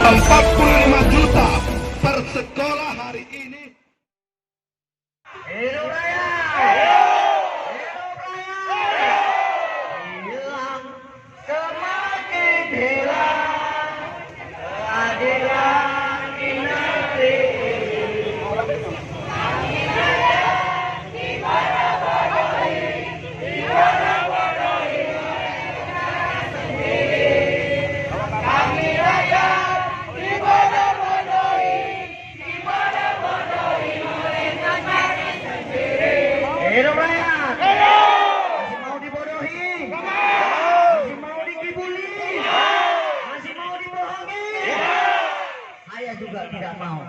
45 juta per sekolah hari ini. Hidup raya! Hidup raya! Hilang, semakin hilang keadilan di negeri. Hidup rakyat! Masih mau dibodohi? Masih mau dikibuli? Masih mau dibohongi? Saya juga tidak mau.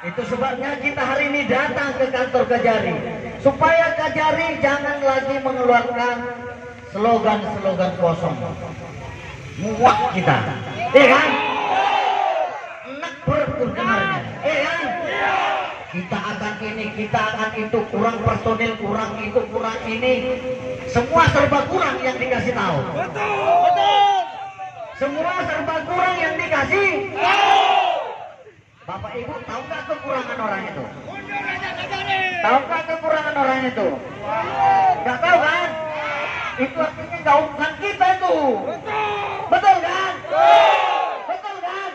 Itu sebabnya kita hari ini datang ke kantor Kajari, supaya Kajari jangan lagi mengeluarkan slogan-slogan kosong. Muak kita, iya kan? Enak berdengarnya, iya kan? Kita akan ini, kita akan itu, kurang personil, kurang itu, kurang ini. Semua serba kurang yang dikasih tahu. Betul. Semua serba kurang yang dikasih. Bapak Ibu tahu nggak kekurangan orang itu? Tahu nggak kekurangan orang itu? Nggak tahu kan? Itu artinya gaungkan kita itu. Betul kan? Betul kan?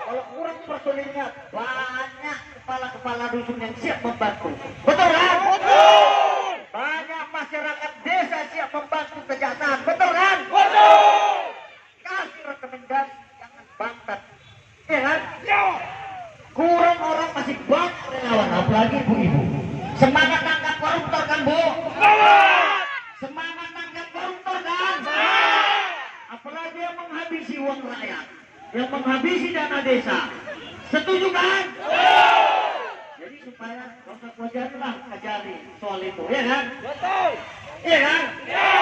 Kalau kurang personilnya banyak kepala-kepala dusun yang siap membantu. Betul kan? Betul. Banyak masyarakat desa siap membantu kejaksaan. Betul kan? Betul. Kasih rekomendasi, jangan bangkat. Iya kan? Kurang orang masih banyak relawan, apalagi ibu-ibu. Semangat tangkap koruptor kan, Bu? Semangat tangkap koruptor kan? Apalagi yang menghabisi uang rakyat, yang menghabisi dana desa. Setuju kan? Jadi supaya Bapak wajarlah Kajari soal itu, ya kan? Betul. Iya kan? Ya.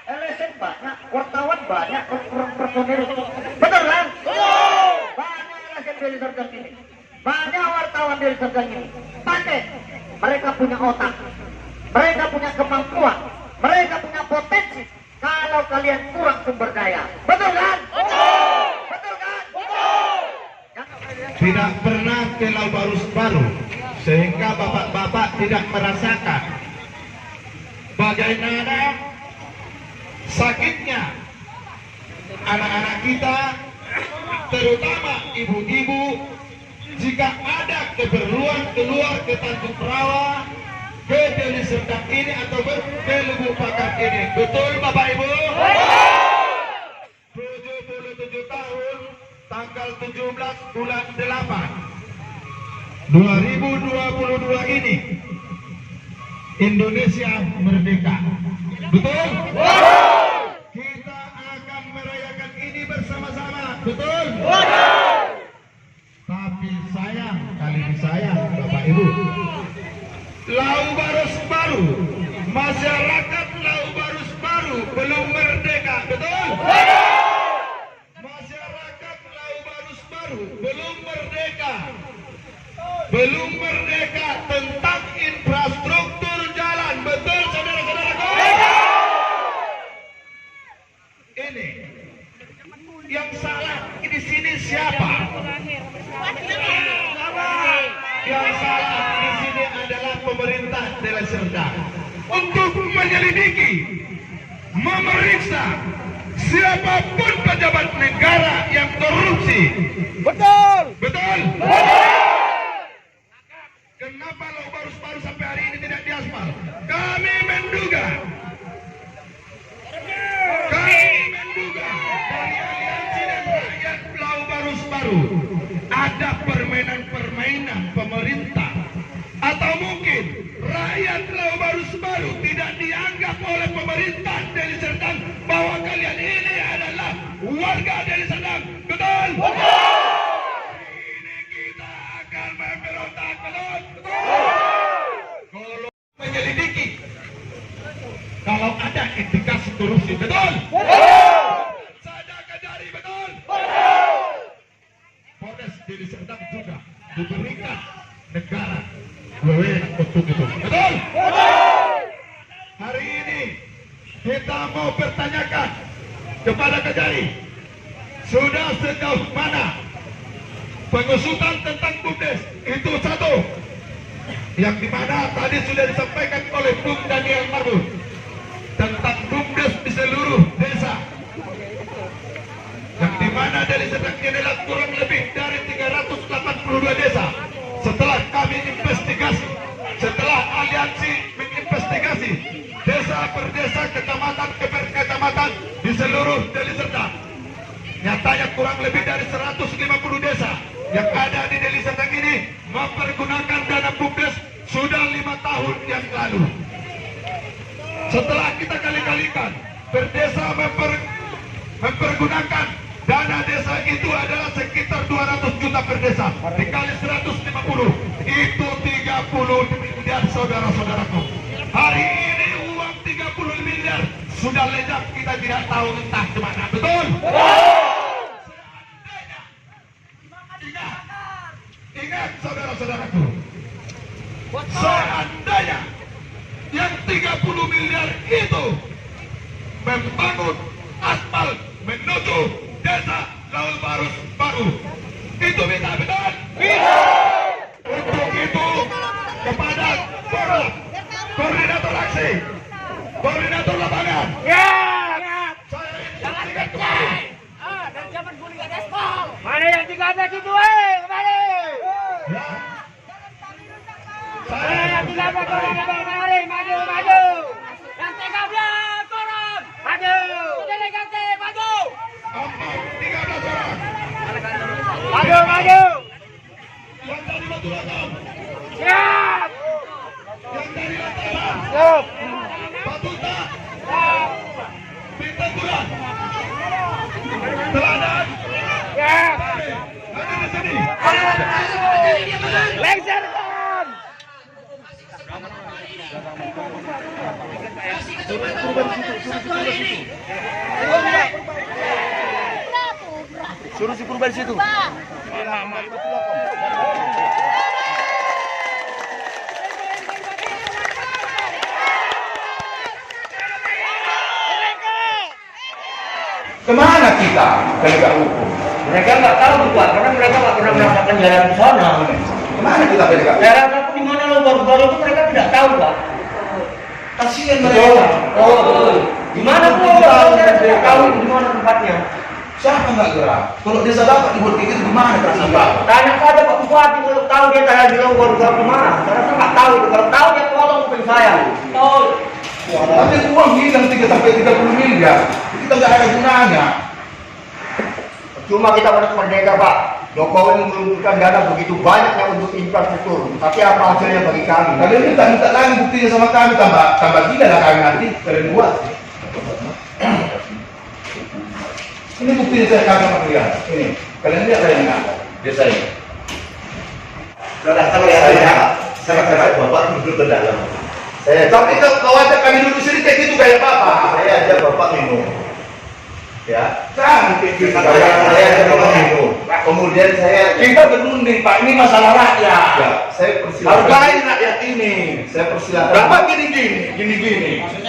LSM banyak, wartawan banyak, personil. Betul kan? Betul. Banyak LSM dari Serdang ini, banyak wartawan dari Serdang ini. Pakai, mereka punya otak, mereka punya kemampuan, mereka punya potensi. Kalau kalian kurang sumber daya, betul kan? Betul. Betul kan? Betul. Tidak pernah ke Laubarus Baru, sehingga bapak-bapak tidak merasakan bagaimana sakitnya anak-anak kita, terutama ibu-ibu, jika ada keperluan keluar ke Tanjung Rawa, ke Deli Serdang ini atau ke Lubuk Pakar ini. Betul Bapak Ibu? 77 tahun, tanggal 17 bulan 8 2022 ini Indonesia merdeka. Betul? Kita akan merayakan ini bersama-sama. Betul? Tapi sayang, kali ini sayang Bapak Ibu, Laubarus Baru, masyarakat Laubarus Baru belum merdeka. Betul? Masyarakat Laubarus Baru belum merdeka. Belum merdeka tentang infrastruktur jalan. Betul saudara-saudaraku? Ini yang salah di sini siapa? Yang salah di sini adalah pemerintah Deli Serdang untuk menyelidiki, memeriksa siapapun pejabat negara yang korupsi. Betul. Betul. Kenapa Laubarus Baru sampai hari ini tidak diaspal? Kami menduga dari aliansi dan rakyat Laubarus Baru ada permainan-permainan pemerintah, atau mungkin rakyat Laubarus Baru tidak dianggap oleh pemerintah Deli Serdang bahwa kalian ini adalah warga Deli Serdang. Betul? Betul. Ini kita akan memberontak. Betul? Kalau menyelidiki, kalau ada indikasi korupsi. Betul? Saja Kajari. Betul? Polres Deli Serdang juga diberikan negara wewenang untuk itu. Betul? Hari ini kita mau bertanyakan kepada Kajari, sudah sejauh mana pengusutan tentang BUMDes itu satu, yang dimana tadi sudah disampaikan oleh Bung Daniel Marbun tentang BUMDes di seluruh desa, yang dimana dari Serdang adalah kurang lebih dari 382 desa. Setelah kami investigasi, setelah aliansi menginvestigasi desa per desa, kecamatan per kecamatan di seluruh Deli Serdang, nyatanya kurang lebih dari 150 desa yang ada di Deli Serdang ini mempergunakan dana BUMDes sudah 5 tahun yang lalu. Setelah kita kali-kalikan, per desa mempergunakan dana desa itu adalah sekitar 200 juta per desa, dikali 150 itu 30 miliar, saudara-saudaraku. Hari ini uang 30 miliar sudah lenyap, kita tidak tahu entah kemana. Betul? Ingat saudara-saudaraku, seandainya yang 30 miliar itu membangun aspal menuju desa Laul Barus baru, itu bisa, betul? Bisa. Untuk itu kepada koordinator aksi, koordinator lapangan, saya instruksikan kembali. Dan jangan bully Gaspol. Mana yang 13 itu, kembali. Mana yang 13 kembali, maju. Yang 13 turun, maju. Delegasi maju. 13 orang. Maju. Yang dari Batu Latam, Siap. yang dari Lataran, Siap. Batuta, Bintang Bulan, Teladan, Siap. ada di sini. Lengserkan. Suruh si Purba di situ. Kemana kita penegak hukum? Mereka nggak tahu Pak, karena mereka nggak pernah merasakan jalan di sana. Kemana kita penegak hukum? Daerah aku di mana lo baru-baru itu mereka tidak tahu Pak. Kasihan mereka. Oh, di mana pun mereka tidak tahu di mana tempatnya. Siapa nggak gerak? Kalau desa dapat dibuat kayak gitu, di mana kasih Pak? Tanya saja Pak Bupati kalau tahu dia tanya bilang baru-baru di mana. Karena saya nggak tahu. Kalau tahu dia tolong ke saya. Tahu. Tapi uang hilang 3 sampai 30 miliar. Kita nggak ada gunanya. Cuma kita harus merdeka Pak. Jokowi mengumpulkan dana begitu banyaknya untuk infrastruktur. Tapi apa hasilnya bagi kami? Kalian minta lagi buktinya sama kami, tambah gila lah kami nanti kalian buat. Ini buktinya saya kagak sama kalian. Ini kalian lihat saya nggak desa ini. Sudah tahu ya, saya bapak duduk ke dalam. Tapi kalau ajak kami duduk sini kayak gitu kayak apa? Saya ajak bapak minum. Ya, Jangan kayak gitu. saya ajak bapak minum. Kemudian saya Kita berunding Pak, ini masalah rakyat. ya, saya persilakan. Hargai rakyat ini. Saya persilakan. Berapa gini.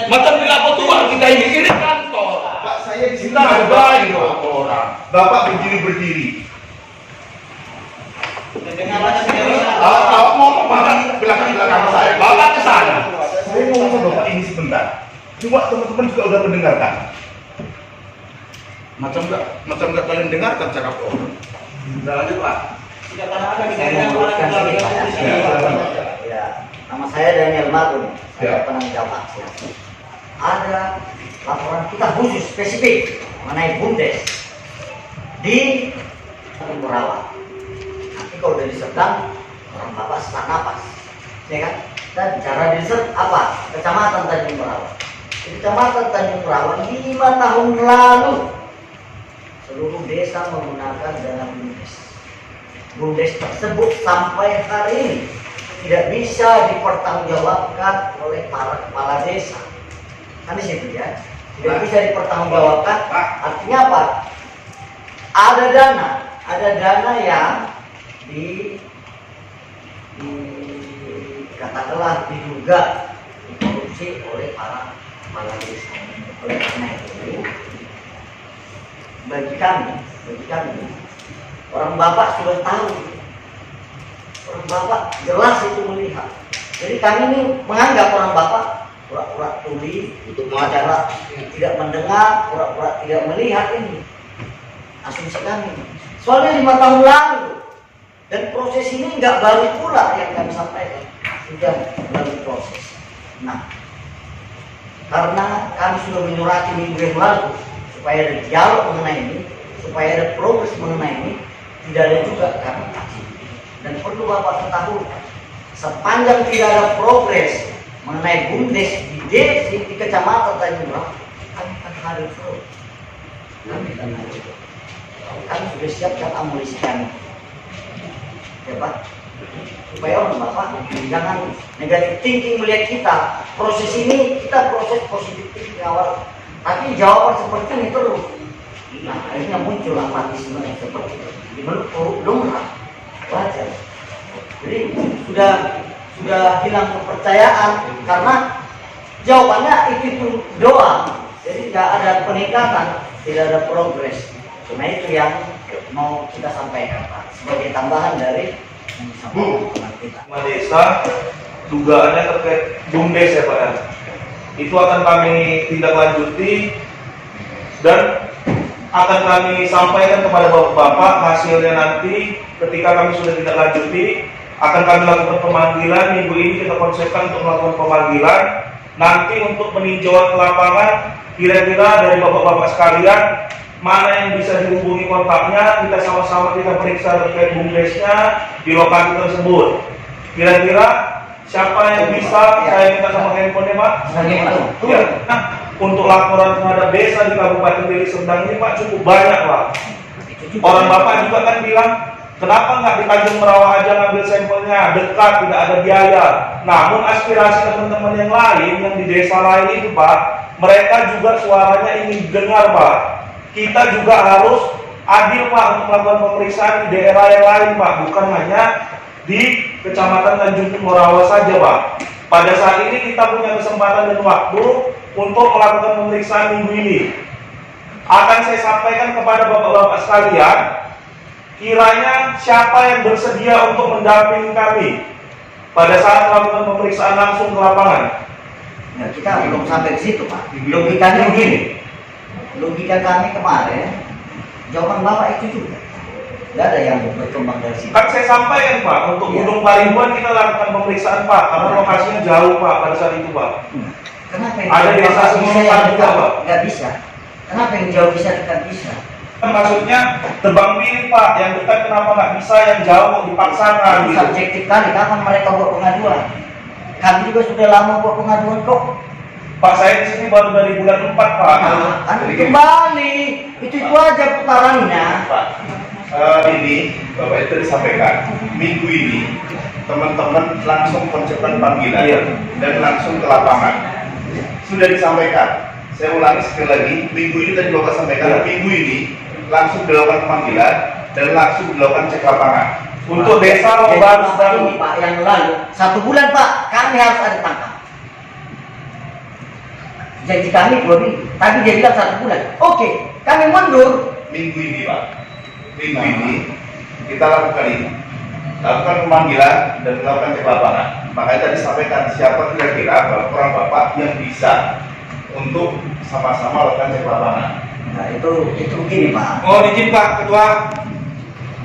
Macam di laboratorium kita ini kantor. Pak, saya di sini Kita hargai orang. Bapak berdiri. Kalau mau makan belakang saya, bapak ke sana. Saya mau sama bapak ini sebentar. Cuma teman-teman juga udah mendengarkan. Macam nggak kalian dengarkan cakap orang. Udah lanjut Pak. Saya meneruskan sedikit Pak. Ya, nama saya Daniel Marbun. Saya penanggung jawab aksi. Ada laporan kita khusus spesifik mengenai BUMDes di Tanjung Merawat. Nanti kalau udah diserang orang bapak sesak napas, ya kan? Dan cara diserang apa? Kecamatan Tanjung Merawat. Di Kecamatan Tanjung Merawat 5 tahun lalu seluruh desa menggunakan dana BUMDes. BUMDes tersebut sampai hari ini tidak bisa dipertanggungjawabkan oleh para kepala desa. Kan di situ ya, tidak bisa dipertanggungjawabkan. Artinya apa? Ada dana yang katakanlah diduga dikorupsi oleh para kepala desa. Oleh karena itu, bagi kami orang Orang Bapak sudah tahu. Orang Bapak jelas itu melihat. Jadi kami ini menganggap orang Bapak pura-pura tuli untuk acara tidak mendengar, pura-pura tidak melihat ini. Asumsi kami. Soalnya 5 tahun lalu dan proses ini nggak baru pula yang kami sampaikan, sudah melalui proses. Nah, karena kami sudah menyurati minggu yang lalu supaya ada dialog mengenai ini, supaya ada progres mengenai ini, tidak ada juga kami aksi. Dan perlu Bapak ketahui, sepanjang tidak ada progres mengenai BUMDes di Kecamatan Tanjung Priok, kami akan hadir terus. Kami akan hadir. Kami sudah siapkan amunisi kami, ya Pak, supaya orang Bapak jangan negatif thinking melihat kita. Proses ini kita proses positif thinking awal, tapi jawaban seperti ini terus. Nah, akhirnya muncul apatisme yang seperti itu. Di menurut lumrah, wajar. Jadi sudah hilang kepercayaan karena jawabannya itu doang. Jadi tidak ada peningkatan, tidak ada progres. Cuma itu yang mau kita sampaikan, Pak, sebagai tambahan dari yang disampaikan kita. Desa dugaannya terkait BUMDes ya Pak ya. Itu akan kami tindak lanjuti dan akan kami sampaikan kepada Bapak hasilnya nanti ketika kami sudah tindak lanjuti. Akan kami lakukan pemanggilan. Minggu ini kita konsepkan untuk melakukan pemanggilan. Nanti untuk peninjauan ke lapangan, kira-kira dari bapak-bapak sekalian mana yang bisa dihubungi kontaknya, kita sama-sama kita periksa terkait BUMDesnya di lokasi tersebut. Kira-kira siapa yang bisa saya minta sama handphonenya Pak? Ya. Nah, untuk laporan terhadap desa di Kabupaten Deli Serdang ini Pak cukup banyak Pak. Orang Bapak juga kan bilang, kenapa nggak di Tanjung Merawa aja ngambil sampelnya, dekat, tidak ada biaya. Namun aspirasi teman-teman yang lain yang di desa lain itu Pak, mereka juga suaranya ingin dengar Pak. Kita juga harus adil Pak untuk melakukan pemeriksaan di daerah yang lain Pak, bukan hanya di Kecamatan Tanjung Merawa saja Pak. Pada saat ini kita punya kesempatan dan waktu untuk melakukan pemeriksaan minggu ini. Akan saya sampaikan kepada bapak-bapak sekalian, kiranya siapa yang bersedia untuk mendampingi kami pada saat melakukan pemeriksaan langsung ke lapangan. Ya, kita belum sampai ke situ Pak. Logikanya begini. Logika kami kemarin, jawaban Bapak itu juga. Tidak ada yang berkembang dari situ. Kan saya sampaikan Pak, untuk Gunung Parimbuan kita lakukan pemeriksaan Pak, karena lokasinya jauh Pak pada saat itu Pak. Kenapa yang ada jauh desa bisa yang juga dekat Pak? nggak bisa? Kenapa yang jauh bisa dekat bisa? Maksudnya tebang pilih Pak, yang dekat kenapa nggak bisa, yang jauh dipaksakan gitu. Subjektif kali, kapan mereka buat pengaduan? Kami juga sudah lama buat pengaduan kok. Pak, saya di sini baru dari bulan 4 Pak. Nah, kan kembali, itu aja putarannya. Pak, ini Bapak itu disampaikan minggu ini teman-teman langsung konsepkan panggilan dan langsung ke lapangan. Sudah disampaikan. Saya ulangi sekali lagi, minggu ini tadi Bapak sampaikan, minggu ini langsung dilakukan panggilan dan langsung dilakukan cek lapangan. Untuk desa Lombang ini Pak yang lalu 1 bulan Pak, kami harus ada tangkap. Janji kami 2 minggu, tadi dia bilang 1 bulan. Oke, kami mundur. Minggu ini Pak, minggu ini kita lakukan ini, lakukan pemanggilan dan melakukan cek lapangan. Makanya tadi sampaikan siapa kira-kira orang Bapak yang bisa untuk sama-sama lakukan cek lapangan. Nah itu begini Pak. Mohon izin Pak Ketua.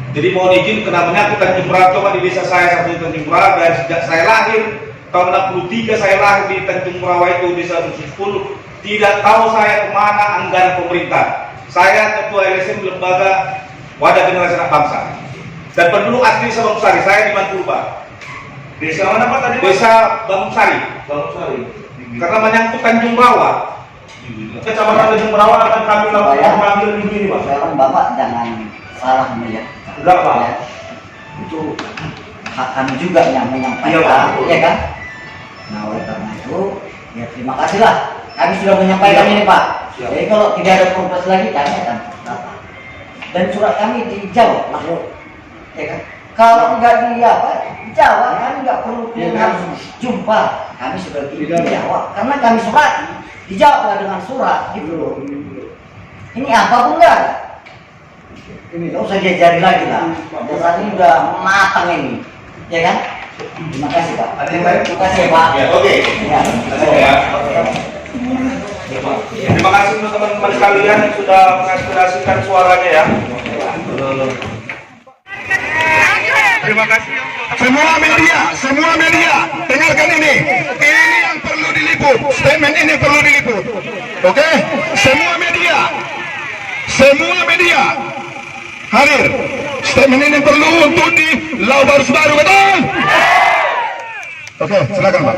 Jadi mohon izin, kenapa aku Tanjung Merawa Pak, di desa saya satu Tanjung Merawa, dan sejak saya lahir tahun 63 saya lahir di Tanjung Merawa itu desa 10. Tidak tahu saya kemana anggaran pemerintah. Saya ketua LSM lembaga Wadah Generasi Anak Bangsa. Dan penduduk asli desa Bangunsari, saya di Manturba. Desa mana Pak tadi? Desa Bangunsari. Bangunsari. Karena menyangkut Tanjung Merawa. Kecamatan Tanjung Merawa akan kami lakukan pemanggilan minggu ini Pak. Sekarang Bapak jangan salah melihat. Enggak Pak. Ya. Itu hak kami juga yang menyampaikan, Iya, Pak. ya kan? Nah oleh karena itu, ya terima kasihlah. Kami sudah menyampaikan ini Pak. Siap. Jadi kalau tidak ada progres lagi, kami akan datang. Dan surat kami dijawab langsung, ya kan? Kalau nggak dijawab, kami nggak perlu harus jumpa. Kami sudah dijawab, karena kami surat dijawablah dengan surat gitu loh. Ini apa pun nggak? Nggak usah diajari lagi lah. Saat ini udah matang ini, ya kan? Terima kasih Pak. Ada yang lain? Terima kasih Pak. Ya, oke. Ya. Ya. Terima kasih untuk teman-teman sekalian yang sudah mengaspirasikan suaranya ya. Terima kasih untuk Semua media, dengarkan ini. Ini yang perlu diliput. Statement ini perlu diliput. Oke? Semua media hadir. Statement ini perlu untuk di Lau Baru, betul? Oke, silakan Pak.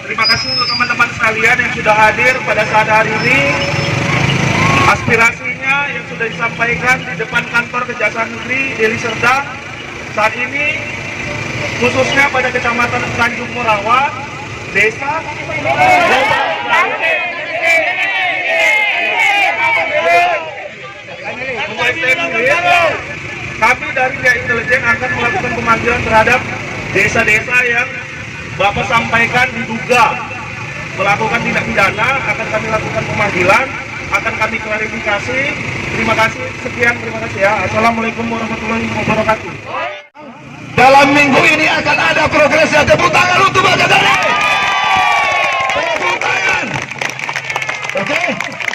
Terima kasih untuk teman-teman sekalian yang sudah hadir pada saat hari ini. Aspirasinya yang sudah disampaikan di depan kantor Kejaksaan Negeri Deli Serdang saat ini, khususnya pada Kecamatan Tanjung Morawa, Desa kami dari pihak intelijen akan melakukan pemanggilan terhadap desa-desa yang Bapak sampaikan diduga melakukan tindak pidana. Akan kami lakukan pemanggilan, akan kami klarifikasi. Terima kasih, sekian, terima kasih ya. Assalamualaikum warahmatullahi wabarakatuh. Dalam minggu ini akan ada progresnya. Tepuk tangan untuk Pak Kadari. Tepuk tangan. Oke,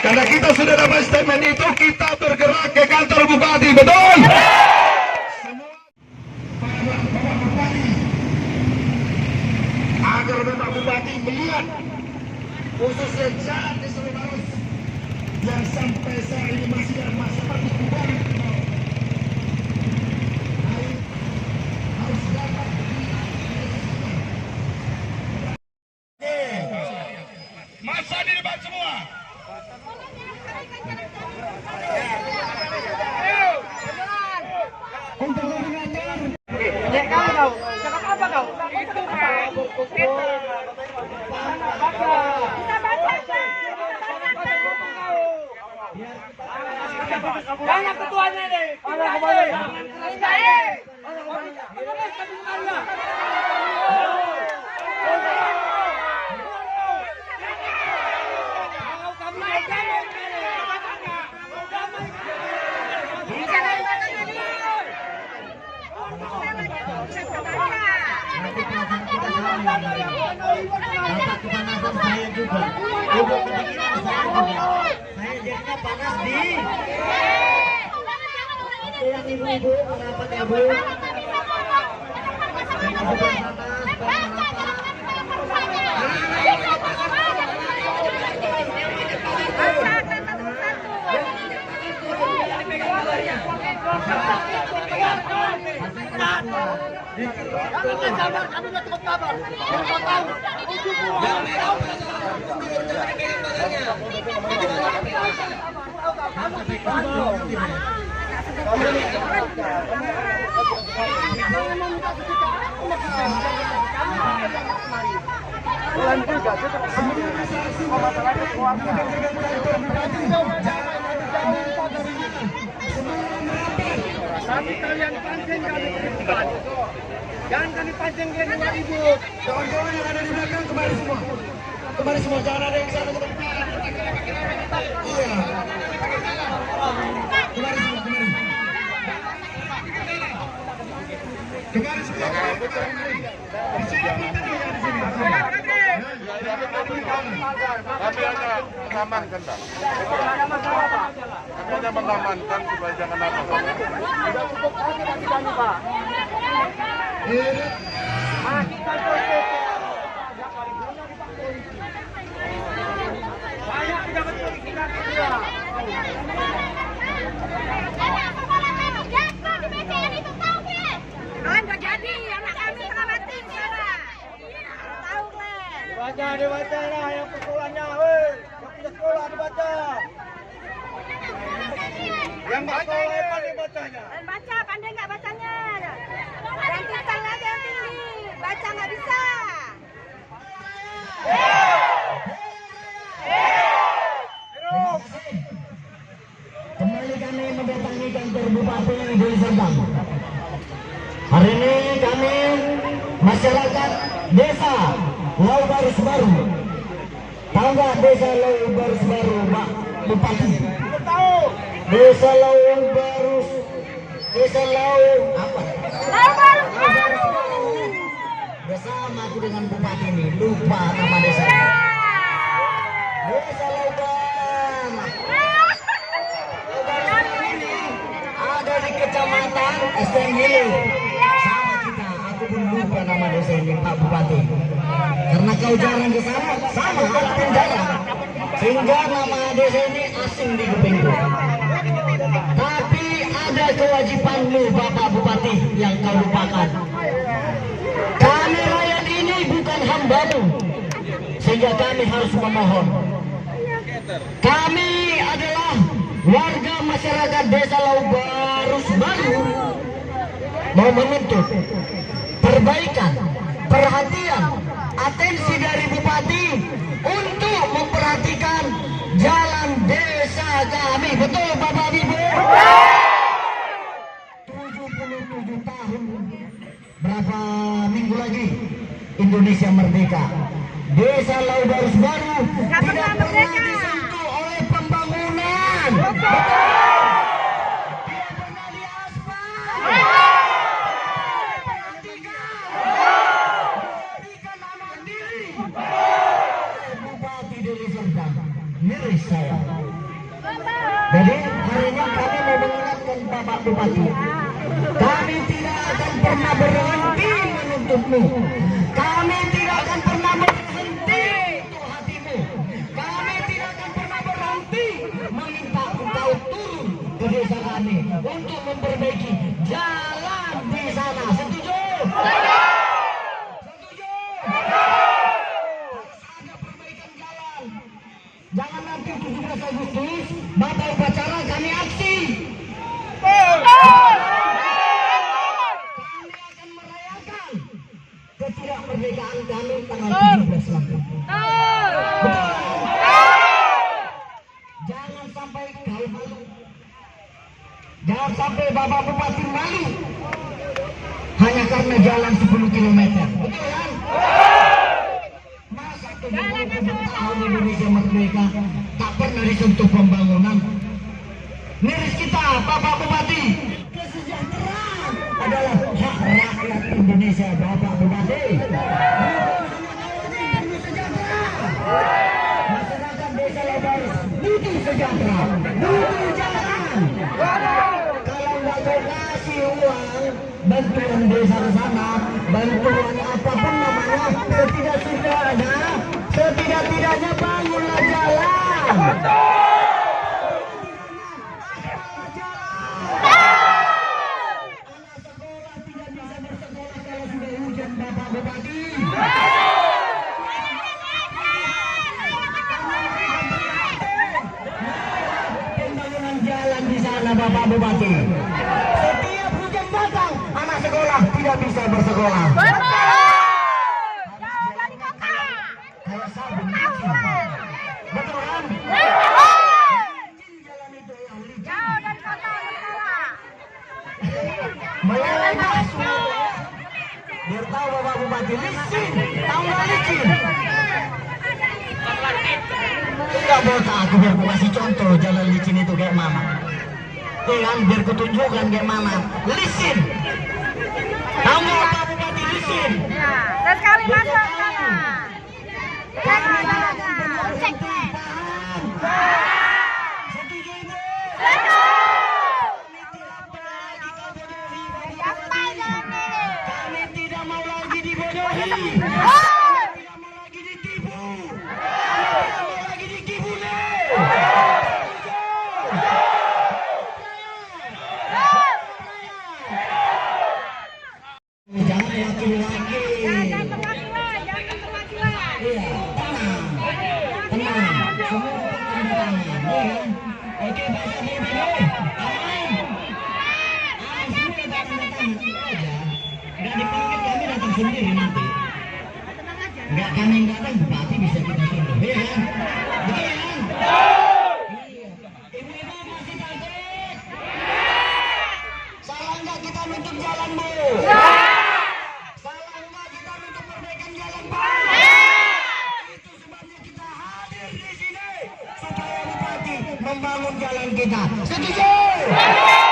karena kita sudah dapat statement itu, kita bergerak ke kantor Bupati, betul? Agar Bapak Bupati melihat khususnya jalan di seluruh yang sampai saat ini masih ada masalah di Bupati. Masa di depan semua. Untuk koordinator. Kau tahu, cakap apa kau? Itu Jangan ketuanya deh. Saya jadinya panas di. Yang ibu-ibu kenapa ya Bu? Kami udah cukup kabar. Kita tahu. Tapi kalian pancing kami ke depan. Jangan kami pancing ke 2000. Kawan-kawan yang ada di belakang kembali semua. Kembali semua, jangan ada yang sana ke depan. Oh ya. Kembali semua, kembali. Kembali semua. Di sini pun tentunya di sini. Kami hanya mengamankan, Pak. Kami hanya mengamankan supaya jangan apa-apa. Sudah cukup lagi bagi kami, Pak. Kita banyak pejabat kita kira. Nggak jadi, anak kami tengah mati sekarang. Tahu kan? Dibaca lah yang persoalannya, weh. Yang punya sekolah dibaca. Yang nggak sekolah pandai bacanya. Dan baca, pandai nggak bacanya? Yang tinggal aja yang tinggi, baca nggak bisa. Kembali kami mendatangi kantor Bupati Deli Serdang. Hari ini kami masyarakat desa Lau Baru. Tahu nggak desa Lau Baru, Pak Bupati? Tahu. Desa Lau Baru Desa Lau apa? Lau Barus Baru. Bersama aku dengan bupati ini, lupa nama desa. Desa Lau Baru. Ada di kecamatan STM Hilir. Sama kita, aku pun lupa nama desa ini, Pak Bupati. Karena kau jarang ke sana, sama aku pun jarang. Sehingga nama desa ini asing di kupingku. Tapi ada kewajibanmu Bapak Bupati yang kau lupakan. Kami rakyat ini bukan hambamu, sehingga kami harus memohon. Kami adalah warga masyarakat Desa Lau Barus Baru, mau menuntut perbaikan, perhatian, atensi dari Bupati untuk memperhatikan jalan desa kami. Betul Bapak Ibu? 77 tahun, berapa minggu lagi Indonesia merdeka. Desa Lau Barus Baru tidak pernah disentuh oleh pembangunan. Tidak pernah diaspal. Perhatikan anak diri. Bupati Deli Serdang, miris saya. Jadi hari ini kami mau mengingatkan Bapak Bupati, kami tidak akan pernah berhenti menuntutmu. Kami tidak akan pernah berhenti untuk hatimu. Kami tidak akan pernah berhenti meminta engkau turun ke desa kami untuk memperbaiki jalan di sana. Setuju? Setuju? Harus ada perbaikan jalan. Jangan nanti 17 Agustus Bapak upacara kami aksi. Kami akan merayakan ketidakmerdekaan kami tanggal 17 nanti. Betul? Jangan sampai kau malu. Jangan sampai Bapak Bupati malu hanya karena jalan 10 km. Betul kan? Masa 70 tahun Indonesia merdeka tak pernah disentuh pembangunan. Miris kita Bapak Bupati. Kesejahteraan adalah hak rakyat Indonesia Bapak Bupati. Masyarakat Desa Lau Barus butuh sejahtera, butuh jalan. Kalau nggak kau kasih uang bantuan desa ke sana, bantuan apapun namanya, setidak-tidaknya bangunlah jalan. Anak sekolah tidak bisa bersekolah kalau sudah hujan Bapak Bupati. Pembangunan jalan di sana Bapak Bupati. Setiap hujan datang, anak sekolah tidak bisa bersekolah. Jauh dari kota. Kayak sabun licin. Betul kan? Jalan itu yang licin. Jauh dari kota sekolah. Meleleh semua. Biar tahu Bapak Bupati licin. Tahu nggak licin? Enggak botak aku biar aku kasih contoh jalan licin itu kayak mana. Kan biar kutunjukkan kayak mana. Licin. Tahu nggak Bapak Bupati licin? Ya, sekali masuk sana. Kami tidak akan pernah berhenti. Setuju Ibu? Kami tidak mau lagi dibodohi. Kami tidak mau lagi ditipu. Kami tidak mau lagi dikibuli. Jangan laki-laki. Jangan perwakilan, jangan perwakilan. Iya, tenang. Tenang. Semua tanda tangan. Iya kan? Oke, Pak Sandi dulu. Aman. Semua tanda tangan. Itu aja. Nggak dipanggil, kami datang sendiri nanti. Nggak kami yang datang, Bupati bisa kita suruh. Iya kan? Betul kan? Iya. Ibu-ibu masih takut? Salah nggak kita nutup jalan, Bu? Salah nggak kita nutup perbaikan jalan, Pak? Itu sebabnya kita hadir di sini supaya Bupati membangun jalan kita. Setuju? Rakyat.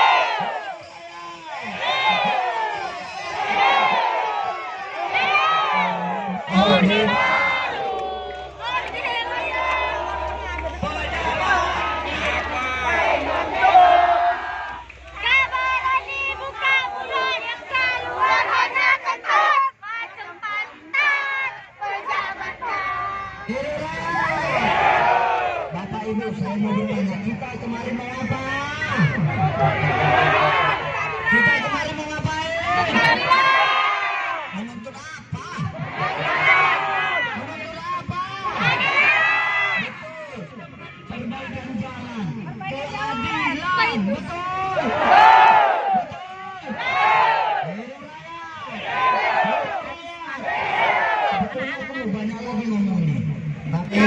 saya mau bertanya, kita kemarin mau apa? Kita kemarin mau ngapain? Menuntut apa? Menuntut apa? Betul. Perbaikan jalan, keadilan, betul. Betul. Banyak lagi ngomong nih. Tapi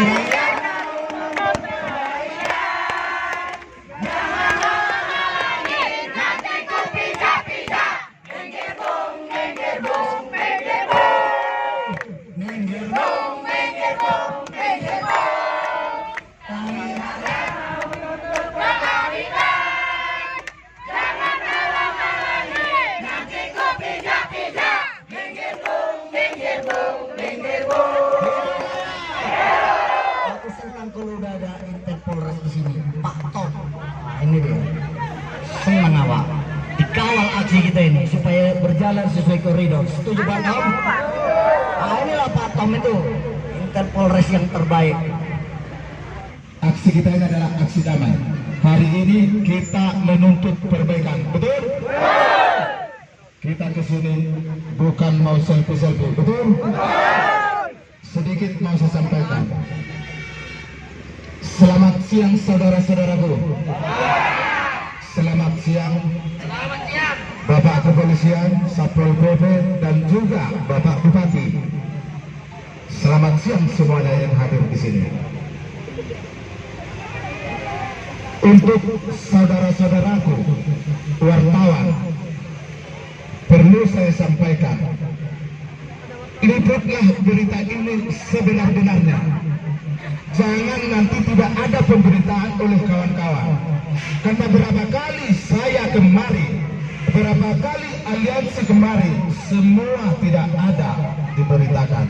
aku senang kalau udah ada Interpol di sini, Pak Tom. Nah, ini dia. Senang awak. Dikawal aksi kita ini supaya berjalan sesuai koridor. Setuju Pak Tom? Nah, inilah Pak Tom itu Interpolres yang terbaik. Aksi kita ini adalah aksi damai. Hari ini kita menuntut perbaikan, betul? Kita kesini bukan mau selfie-selfie, betul? Sedikit mau saya sampaikan. Selamat siang saudara-saudaraku. Selamat siang Bapak Kepolisian, Satpol PP, dan juga Bapak Bupati. Selamat siang semuanya yang hadir di sini. Untuk saudara-saudaraku wartawan, perlu saya sampaikan, liputlah berita ini sebenar-benarnya. Jangan nanti tidak ada pemberitaan oleh kawan-kawan. Karena berapa kali saya kemari, berapa kali aliansi kemari, semua tidak ada diberitakan.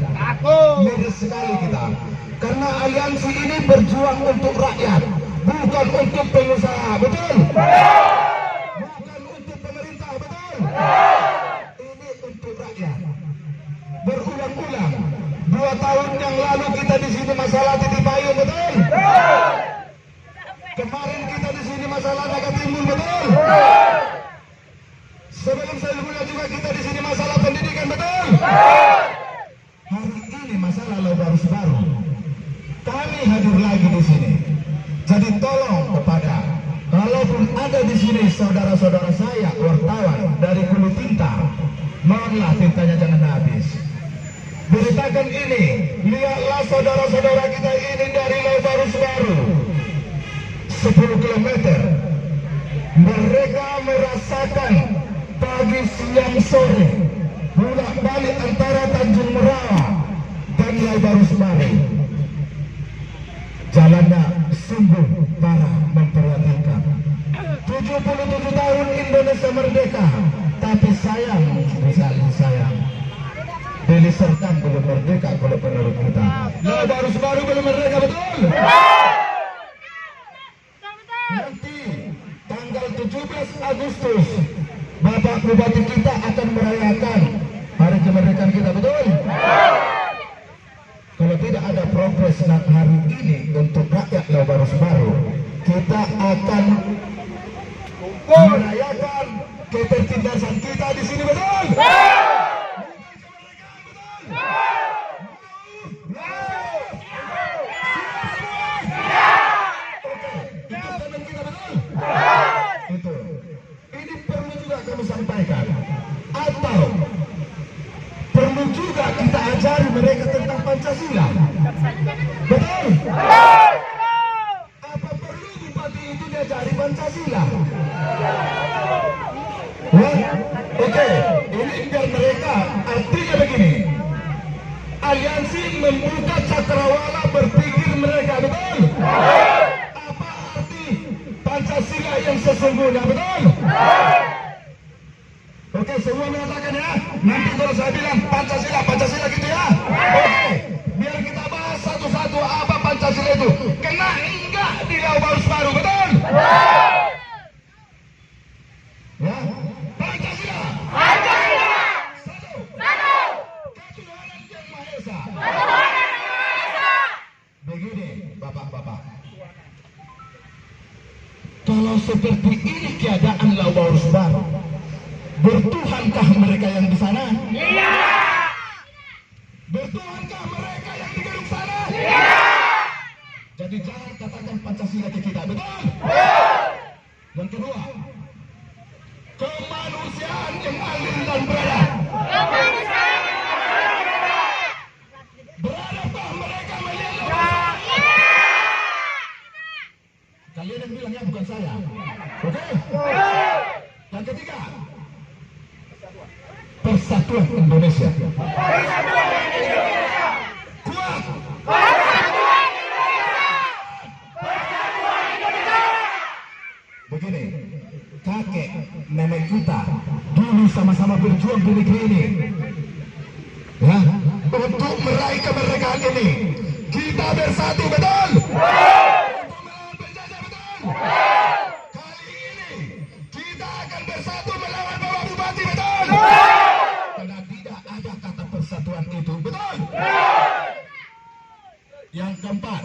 Miris sekali kita. Karena aliansi ini berjuang untuk rakyat, bukan untuk pengusaha, betul? Bukan untuk pemerintah, betul? Ini untuk rakyat. Berulang-ulang 2 tahun yang lalu kita di sini masalah titik payung, betul? Kemarin kita di sini masalah Naga Timbul, betul? Sebelum sebelumnya juga kita di sini masalah pendidikan, betul? Hari ini masalah Laubarus Baru. Kami hadir lagi di sini. Jadi tolong kepada, kalaupun ada di sini saudara-saudara saya wartawan dari Kulit Tinta, mohonlah tintanya jangan habis. Beritakan ini, lihatlah saudara-saudara kita ini dari Laubarus Baru 10 km. Mereka merasakan pagi, siang, sore bolak-balik antara Tanjung Merawa dan Laubarus Baru. Jalannya sungguh parah, memprihatinkan. 77 tahun Indonesia merdeka, tapi sayang, misalnya sayang, Deli Serdang belum merdeka kalau menurut kita. Laubarus Baru belum merdeka, betul? Nanti tanggal 17 Agustus Bapak Bupati kita akan merayakan hari kemerdekaan kita, betul? Kalau tidak ada progres hari ini untuk rakyat Laubarus Baru, kita akan merayakan ketertindasan kita di sini, betul? Itu. Ini perlu juga kami sampaikan. Atau perlu juga kita ajari mereka tentang Pancasila. Betul? Apa perlu bupati itu diajari Pancasila? Oke, ini biar mereka, artinya begini. Aliansi membuka cakrawala berpikir mereka, betul? Apa arti Pancasila yang sesungguhnya, betul? Oke, semua mengatakan ya. Nanti kalau saya bilang Pancasila, Pancasila gitu ya. Oke, biar kita bahas satu-satu apa Pancasila itu. Kena enggak di Laubarus Baru, betul? Ya, Pancasila. Pancasila. Satu. Ketuhanan Yang Maha Esa. Begini, bapak-bapak. seperti ini keadaan Lau Barus Baru, bertuhankah mereka yang di sana? Iya. Bertuhankah mereka yang di gedung sana? Iya. Jadi jangan katakan Pancasila ke kita, betul? Yang kedua, kemanusiaan yang adil dan beradab. Beradabkah mereka melihat Lau Barus Baru? Kalian yang bilangnya bukan saya. Oke? Yang ketiga, persatuan Indonesia. Kuat. Begini, kakek nenek kita dulu sama-sama berjuang di negeri ini, ya, untuk meraih kemerdekaan ini. Kita bersatu, betul? Untuk melawan penjajah, betul? Kali ini kita akan bersatu melawan Bapak Bupati, betul? Karena tidak ada kata persatuan itu, betul? Yang keempat,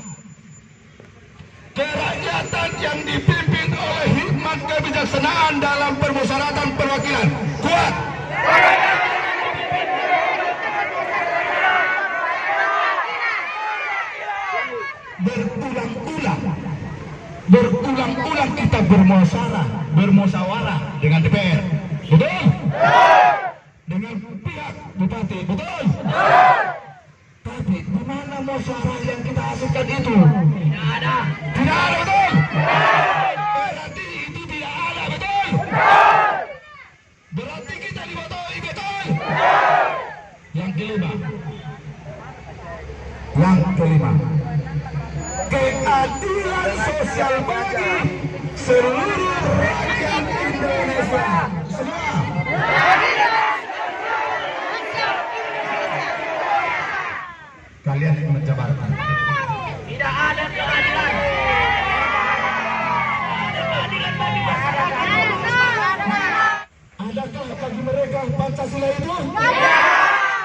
kerakyatan yang dipimpin oleh hikmat kebijaksanaan dalam permusyawaratan perwakilan kuat. Berulang-ulang kita bermusyawarah dengan DPR, betul? Dengan pihak bupati, betul? Tapi di mana musyawarah yang kita hasilkan itu? Tidak ada, betul? Berarti itu tidak ada, betul? Berarti kita dibodohi, betul? Yang kelima, keadilan sosial bagi seluruh rakyat Indonesia semua. Kalian yang menjabarkan. Tidak ada keadilan. Adakah bagi mereka Pancasila itu?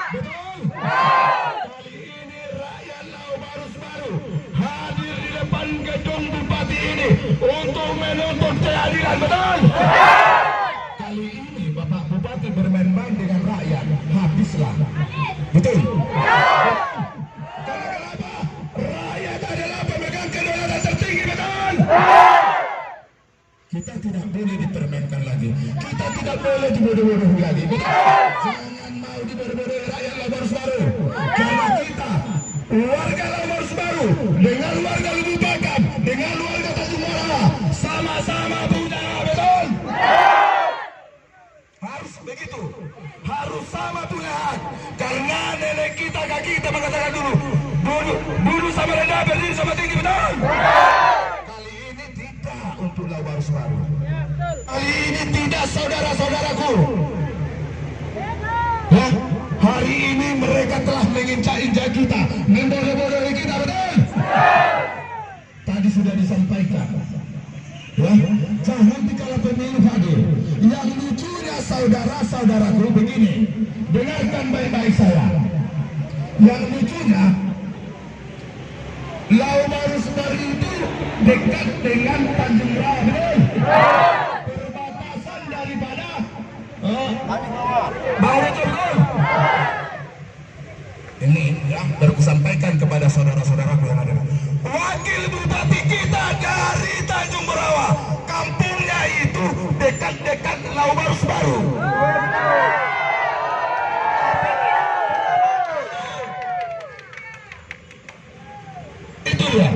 Betul. Kali ini rakyat Lau Barus Baru hadir di depan gedung bupati ini untuk menuntut keadilan, betul? Kali ini Bapak Bupati bermain-main dengan rakyat, habislah. Betul? Karena kenapa? Rakyat adalah pemegang kedaulatan tertinggi, betul? Kita tidak boleh dipermainkan lagi. Kita tidak boleh dibodoh-bodohi lagi. Jangan mau dibodoh-bodohi rakyat Lau Barus Baru. Karena kita, warga Lau Barus Baru, dengan warga Lubuk Pakam, dengan warga Tanjung Morawa, sama-sama punya, betul? Harus begitu. Harus sama punya hak. Karena nenek kita, kakek kita mengatakan dulu, bunuh sama rendah, berdiri sama tinggi, betul? Kali ini tidak untuk Lau Barus Baru. Kali ini tidak, saudara-saudaraku. Ya, hari ini mereka telah menginjak-injak kita, membodoh-bodohi kita, betul? Tadi sudah disampaikan. Ya, jangan dikala pemilu hadir. Yang lucunya saudara-saudaraku begini, dengarkan baik-baik saya. Yang lucunya, Lau Barus Baru itu dekat dengan Tanjung Morawa, betul? Perbatasan daripada Bawah, betul? Ini ya, baru kusampaikan kepada saudara-saudaraku yang ada. Wakil bupati kita dari Tanjung Morawa, kampungnya itu dekat-dekat Lau Barus Baru. Itu ya.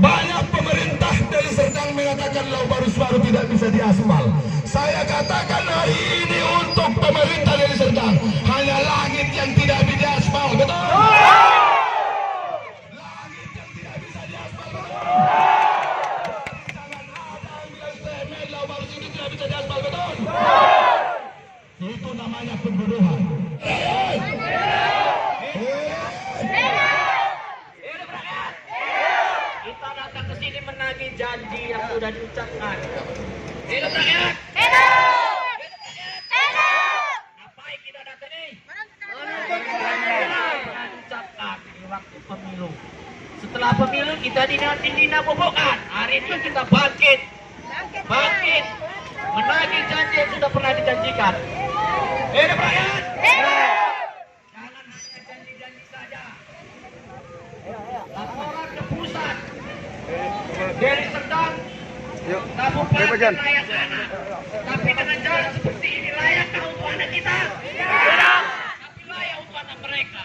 Banyak pemerintah dari Serdang mengatakan Lau Barus Baru tidak bisa diaspal. Saya katakan hari ini untuk pemerintah dari Serdang, hanya langit yang tidak bisa diaspal, betul? Langit yang tidak bisa diaspal, betul? Jangan ada yang bilang semen Lau Barus ini tidak bisa diaspal, betul? Itu namanya pembodohan. Kita datang ke sini menagih janji yang sudah diucapkan. Hidup rakyat! Ngapain kita datang ini? Ucapkan di waktu pemilu. Setelah pemilu kita dinabobokan. Hari ini kita bangkit menagih janji yang sudah pernah dijanjikan. Hidup rakyat! Jangan hanya janji-janji saja. Laporan ke pusat dari Serdang, Kabupaten layak anak. Tapi dengan jalan seperti ini layakkah untuk anak kita? Tidak. Tapi layak untuk anak mereka.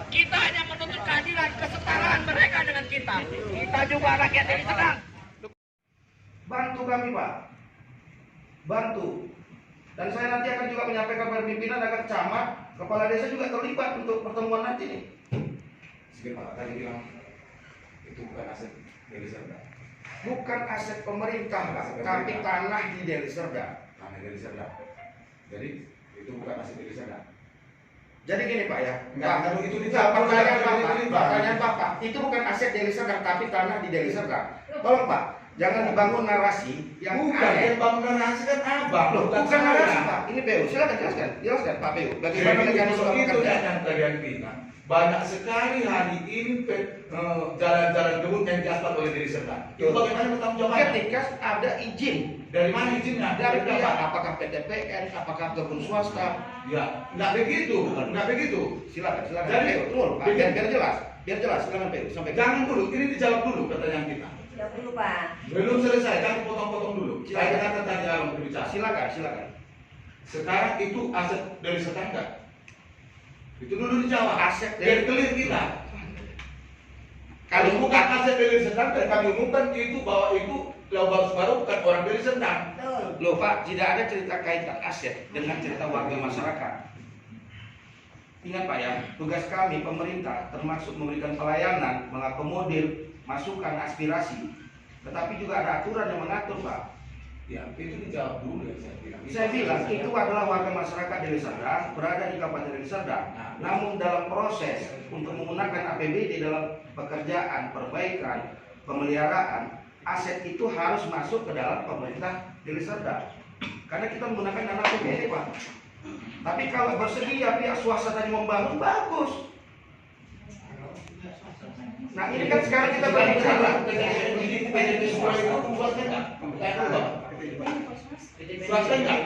Kita hanya menuntut keadilan, kesetaraan mereka dengan kita. Kita juga rakyat dari Serdang. Bantu kami, Pak. Bantu. Dan saya nanti akan juga menyampaikan kepada pimpinan agar camat, kepala desa juga terlibat untuk pertemuan nanti nih. Sekali Pak, tadi bilang itu bukan aset Deli Serdang. Bukan aset pemerintah, Pak, tapi tanah di Deli Serdang. Tanah Deli Serdang. Jadi itu bukan aset Deli Serdang. Jadi gini, Pak ya. Enggak, Pak, itu pertanyaan Bapak, itu bukan aset Deli Serdang, tapi tanah di Deli Serdang. Tolong Pak, jangan dibangun narasi yang Bukan, yang bangun narasi kan abang. Loh, bukan narasi, Pak. Ini PU, silakan jelaskan Pak PU. Bagaimana mekanisme itu pekerjaan? yang kalian bilang. Banyak sekali hari ini jalan-jalan kebun yang diaspal oleh Deli Serdang. Itu bagaimana bertanggung jawabnya? Ketika ada izin Dari mana izinnya? dari pihak, apa? apakah PTPN, apakah kebun swasta? Ya, nggak begitu, nggak begitu. Silakan. Jadi, Tunggu, Pak. Biar jelas, silakan PU. Sampaikan. Jangan dulu, ini dijawab dulu pertanyaan kita. Tidak perlu, Pak. Belum selesai, kan potong-potong dulu. Saya kata tadi dalam berbicara. Silakan. Sekarang itu aset Deli Serdang nggak? Itu dulu dijawab. Aset Biar clear kita. Kalau bukan aset Deli Serdang, dan kami umumkan itu bahwa itu Lau Baru bukan orang Deli Serdang. Betul. Loh Pak, tidak ada cerita kaitan aset dengan cerita warga masyarakat. Ingat Pak ya, tugas kami pemerintah termasuk memberikan pelayanan, mengakomodir masukan aspirasi. Tetapi juga ada aturan yang mengatur Pak. Ya, itu dijawab dulu ya saya bilang. Saya bilang itu adalah warga masyarakat Deli Serdang berada di Kabupaten Deli Serdang. Namun dalam proses untuk menggunakan APBD dalam pekerjaan, perbaikan, pemeliharaan, aset itu harus masuk ke dalam pemerintah Deli Serdang. Karena kita menggunakan dana APBD Pak. Tapi kalau bersedia pihak swasta tadi membangun, bagus. Nah ini kan sekarang kita berbicara. Swasta enggak?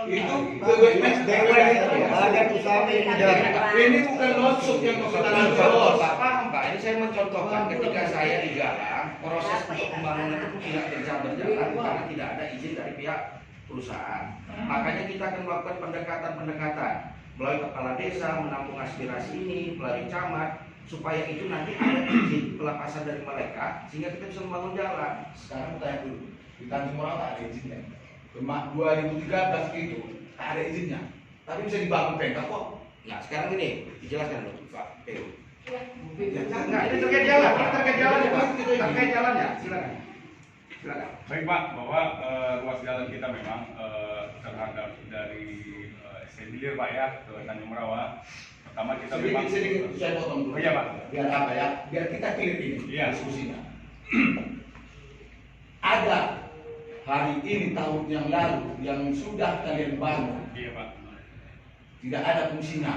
Itu BUMN Badan usaha ini bukan masuk yang mengatakan Contoh, Pak, paham Pak, ini saya mencontohkan ketika saya di Galang, proses untuk pembangunan itu tidak bisa berjalan karena tidak ada izin dari pihak perusahaan. Makanya kita akan melakukan pendekatan melalui kepala desa, menampung aspirasi ini, melalui camat, supaya itu nanti ada izin pelepasan dari mereka sehingga kita bisa membangun jalan. Sekarang tanya dulu, di Tanjung Morawa tak ada izinnya. Kemak 2013 itu tak ada izinnya, tapi bisa dibangun Pemda kok. Nah sekarang ini dijelaskan dulu Pak PU. Nah, ini terkait jalan, Pak. Terkait jalannya, silakan. Baik Pak, bahwa ruas jalan kita memang terhadap dari Sendilir Pak ya ke Tanjung Merawa. Pertama kita memang sedikit saya potong dulu. Oh, iya Pak. Biar apa ya? Biar kita clear ini Iya. diskusinya. Ada hari ini tahun yang lalu yang sudah kalian bangun, Iya Pak. tidak ada fungsinya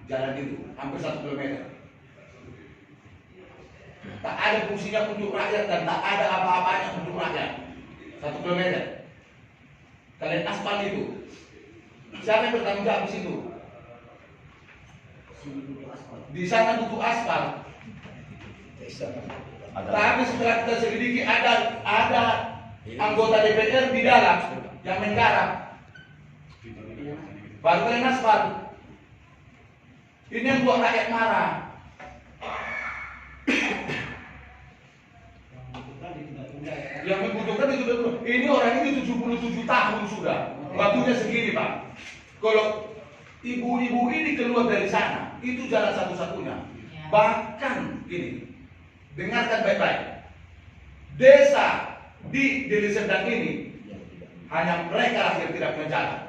jalan itu hampir 1 kilometer. Tak ada fungsinya untuk rakyat dan tak ada apa-apanya untuk rakyat. 1 kilometer. Kalian aspal itu. Siapa yang bertanggung jawab di situ? Di sana butuh aspal. Tapi setelah kita selidiki ada anggota DPR di dalam yang menggarap. Baru kalian aspal. Ini yang buat rakyat marah. Yang membutuhkan itu dulu. Ini orang ini 77 tahun sudah. Waktunya segini Pak. Kalau ibu-ibu ini keluar dari sana, itu jalan satu-satunya. Bahkan ini, dengarkan baik-baik. Desa di Deli Serdang ini hanya mereka yang tidak punya jalan.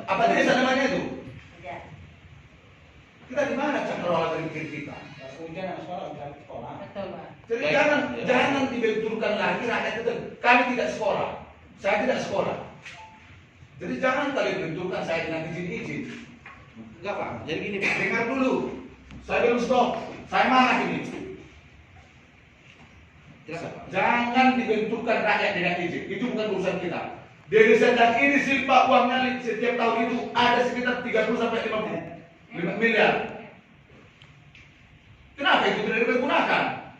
Apa desa namanya itu? Kita di mana cakrawala dari kita? Jadi jangan dibenturkan lagi rakyat itu. Kami tidak sekolah, saya tidak sekolah. Jadi jangan kalian benturkan saya dengan izin-izin. Enggak Pak, jadi gini Pak. Dengar dulu, saya belum stop. Saya marah ini. Jangan dibenturkan rakyat dengan izin. Itu bukan urusan kita. Deli Serdang ini silpa uangnya setiap tahun itu ada sekitar 30 sampai 50 miliar. Kenapa itu tidak dipergunakan?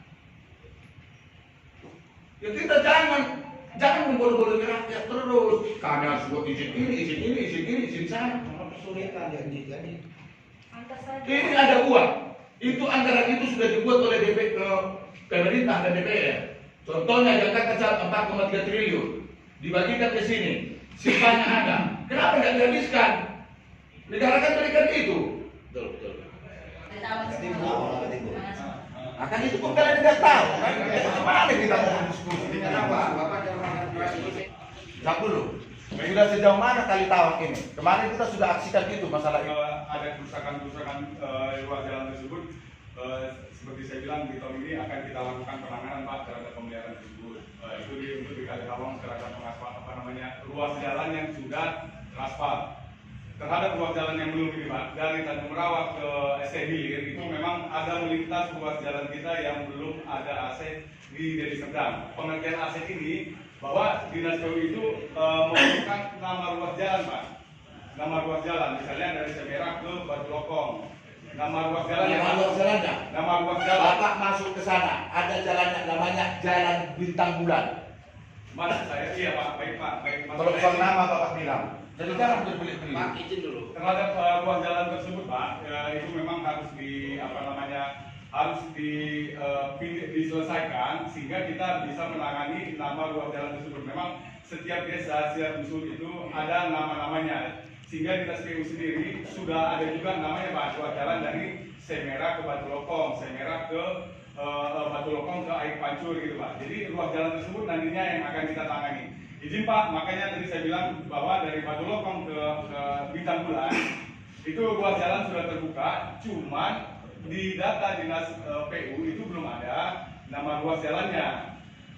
Ya kita jangan membodoh-bodohi rakyat terus. Kami harus buat izin ini, izin sana. Kesulitan yang jadi. Ini ada uang. Itu anggaran itu sudah dibuat oleh pemerintah dan DPR. Contohnya Jakarta 4,3 triliun dibagikan ke sini. Sisanya ada. Kenapa tidak dihabiskan? Negara kan berikan itu. Betul. Akan itu pun kalian tidak tahu. Bagaimana kita mau diskusi? Kenapa? Bapak jangan jawab dulu. Sudah sejauh mana kali tawang ini? Kemarin kita sudah aksikan itu masalah itu. Ada kerusakan ruas jalan tersebut, seperti saya bilang di tahun ini akan kita lakukan penanganan Pak terhadap pemeliharaan tersebut. Itu untuk dikali tawang terhadap pengaspal ruas jalan yang sudah teraspal. Terhadap ruas jalan yang belum ini Pak, dari Tanjung Merawat ke ST Hilir itu memang ada melintas ruas jalan kita yang belum ada AC di Deli Serdang. Pengertian AC ini bahwa Dinas PU itu memasukkan nama ruas jalan Pak. Nama ruas jalan misalnya dari Semerak ke Batu Lokong. Nama ruas jalan nama ruas jalan. Bapak masuk ke sana, ada jalannya namanya Jalan Bintang Bulan. Mas saya iya Pak, baik Pak, baik Mas. Kalau soal nama Bapak bilang, jadi jangan berbelit-belit. Pak, izin dulu. Terhadap ruas jalan tersebut Pak, itu memang harus diselesaikan sehingga kita bisa menangani nama ruas jalan tersebut. Memang setiap desa, setiap dusun itu ada nama-namanya. Sehingga Dinas PU sendiri sudah ada juga namanya Pak, ruas jalan dari Semerak ke Batu Lokong, Semerak ke Batu Lokong ke Air Pancur gitu Pak. Jadi ruas jalan tersebut nantinya yang akan kita tangani. Izin Pak, makanya tadi saya bilang bahwa dari Batu Lokong ke Bintang Bulan itu ruas jalan sudah terbuka, cuman di data Dinas PU itu belum ada nama ruas jalannya.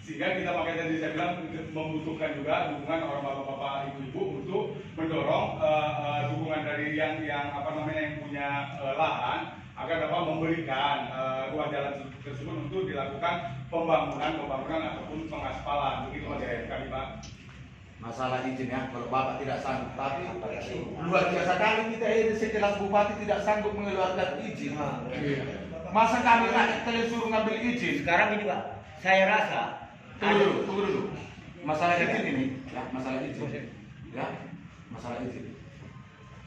Sehingga kita makanya tadi saya bilang membutuhkan juga dukungan orang bapak-bapak, ibu-ibu untuk mendorong dukungan dari yang punya lahan agar dapat memberikan ruas jalan tersebut untuk dilakukan pembangunan ataupun pengaspalan. Begitu Mas kami Pak. Masalah izin ya, kalau Bapak tidak sanggup, tapi luar biasa kali kita ini sekelas bupati tidak sanggup mengeluarkan izin. Masa kami rakyat kalian suruh ngambil izin? Sekarang ini Pak, saya rasa Tunggu dulu. Masalah izin ini, ya, masalah izin. Ya, masalah izin.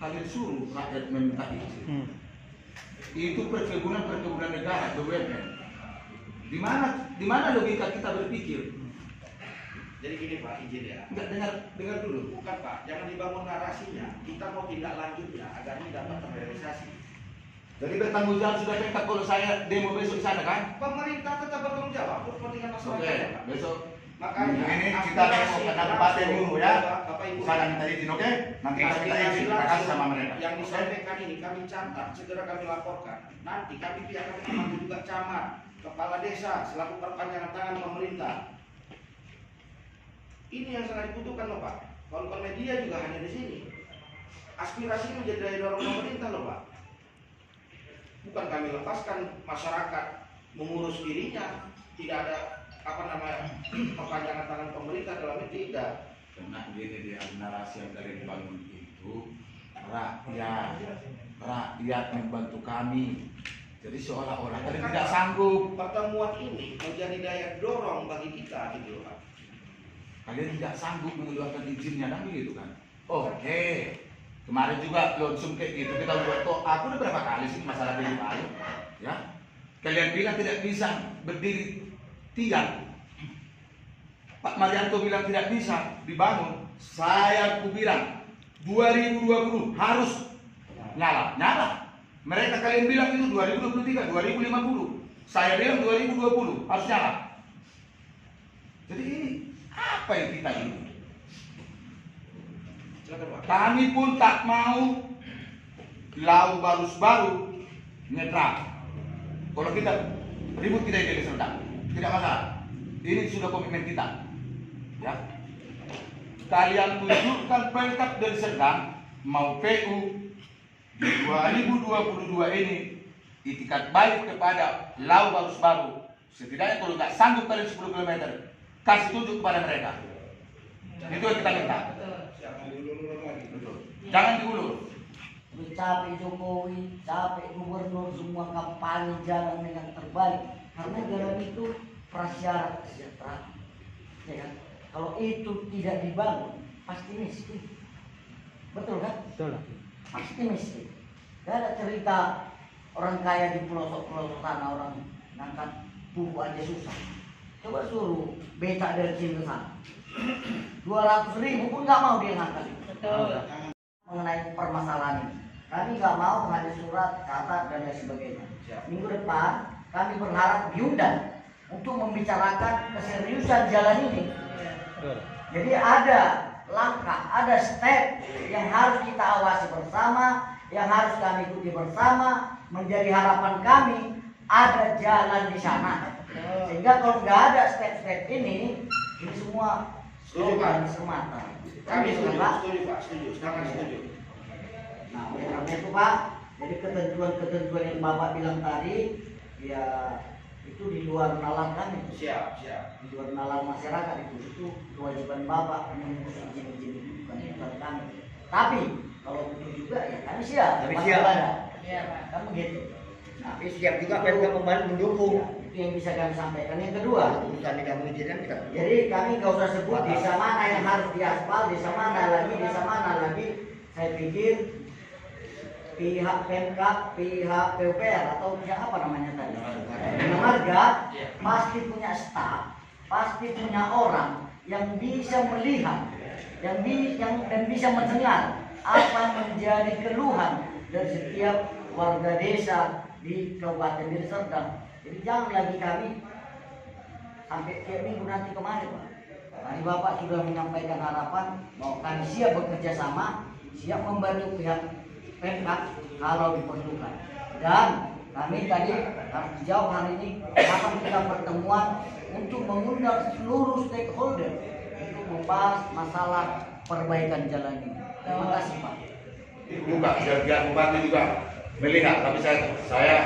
Kalian suruh rakyat meminta izin. Itu perkebunan negara, BUMN. Di mana logika kita berpikir? Jadi gini Pak, izin ya. Enggak, dengar dulu. Bukan Pak, jangan dibangun narasinya. Kita mau tindak lanjutnya agar ini dapat terrealisasi. Jadi bertanggung jawab sudah dekat kalau saya demo besok di sana kan? Pemerintah tetap bertanggung jawab untuk kepentingan masyarakat. Oke, Pak. besok. Makanya Ini kita demo karena bupati dulu ya. Bapak Ibu. Saya minta izin, oke? Nanti kita minta izin, terima kasih sama mereka. Yang disampaikan ini kami catat, segera kami laporkan. Nanti kami pihak kami memanggil juga camat, kepala desa, selaku perpanjangan tangan pemerintah. Ini yang sangat dibutuhkan loh Pak. Kawan-kawan media juga hanya di sini. Aspirasi menjadi daya dorong pemerintah loh Pak. Bukan kami lepaskan masyarakat mengurus dirinya, tidak ada perpanjangan tangan pemerintah dalam itu tidak. Karena gini dia narasi yang kalian bangun itu rakyat membantu kami. Jadi seolah-olah kalian tidak sanggup. Pertemuan ini menjadi daya dorong bagi kita gitu loh Pak. Kalian tidak sanggup mengeluarkan izinnya kan begitu kan? Oke. Kemarin juga langsung kayak gitu kita buat kok. Aku udah berapa kali sih masalah ini Pak, ya? Kalian bilang tidak bisa berdiri tiang. Pak Marianto bilang tidak bisa dibangun. Saya bilang 2020 harus nyala. Mereka kalian bilang itu 2023, 2050. Saya bilang 2020 harus nyala. Jadi ini apa yang kita ini? Kami pun tak mau Lau Barus baru netral. Kalau kita ribut kita di Deli Serdang, tidak masalah. Ini sudah komitmen kita. Ya. Kalian tunjukkan pelengkap Deli Serdang mau PU di 2022 ini itikat baik kepada Lau Barus baru Setidaknya kalau nggak sanggup kalian 10 km, kasih tunjuk kepada mereka. Itu yang kita minta. Jangan diulur. Udah capek Jokowi, capek gubernur, semua kampanye jalan dengan terbaik. Karena jalan itu prasyarat kesejahteraan. Ya kan? Kalau itu tidak dibangun, pasti miskin. Betul kan? Betul. Pasti miskin. Gak ada cerita orang kaya di pelosok-pelosok sana, orang ngangkat buku aja susah. Coba suruh becak dari sini ke sana. 200.000 pun nggak mau dia ngangkat. Betul. Mengenai permasalahan ini, kami nggak mau menghadiri surat, kata dan lain sebagainya. Minggu depan kami berharap diundang untuk membicarakan keseriusan jalan ini. Jadi ada langkah, ada step yang harus kita awasi bersama, yang harus kami ikuti bersama. Menjadi harapan kami ada jalan di sana. Sehingga kalau nggak ada step-step ini semua slogan semata. Kami setuju, Pak, setuju. Nah, oleh karena itu Pak, jadi ketentuan-ketentuan yang Bapak bilang tadi, ya itu di luar nalar kami. Siap. Di luar nalar masyarakat itu kewajiban Bapak mengurus izin-izin itu, bukan kami. Tapi kalau itu juga ya kami siap. Kami Mas siap. Bada. Kan begitu. Nah, Tapi siap juga Pemda membantu mendukung. itu yang bisa kami sampaikan. Yang kedua, Urusan tidak mengizinkan kita. jadi kami nggak usah sebut desa mana yang harus diaspal, desa mana lagi. Saya pikir pihak Pemkab, pihak PUPR atau pihak apa namanya tadi, Bina Marga pasti punya staf, pasti punya orang yang bisa melihat, dan bisa mendengar apa menjadi keluhan dari setiap warga desa di Kabupaten Deli Serdang. Jadi jangan lagi kami sampai tiap minggu nanti kemarin Pak. Tadi Bapak sudah menyampaikan harapan bahwa kami siap bekerja sama, siap membantu pihak Pemkab kalau diperlukan. Dan kami tadi harus dijawab hari ini akan kita pertemuan untuk mengundang seluruh stakeholder untuk membahas masalah perbaikan jalan ini. Terima kasih Pak. Buka biar bupati juga melihat. Tapi saya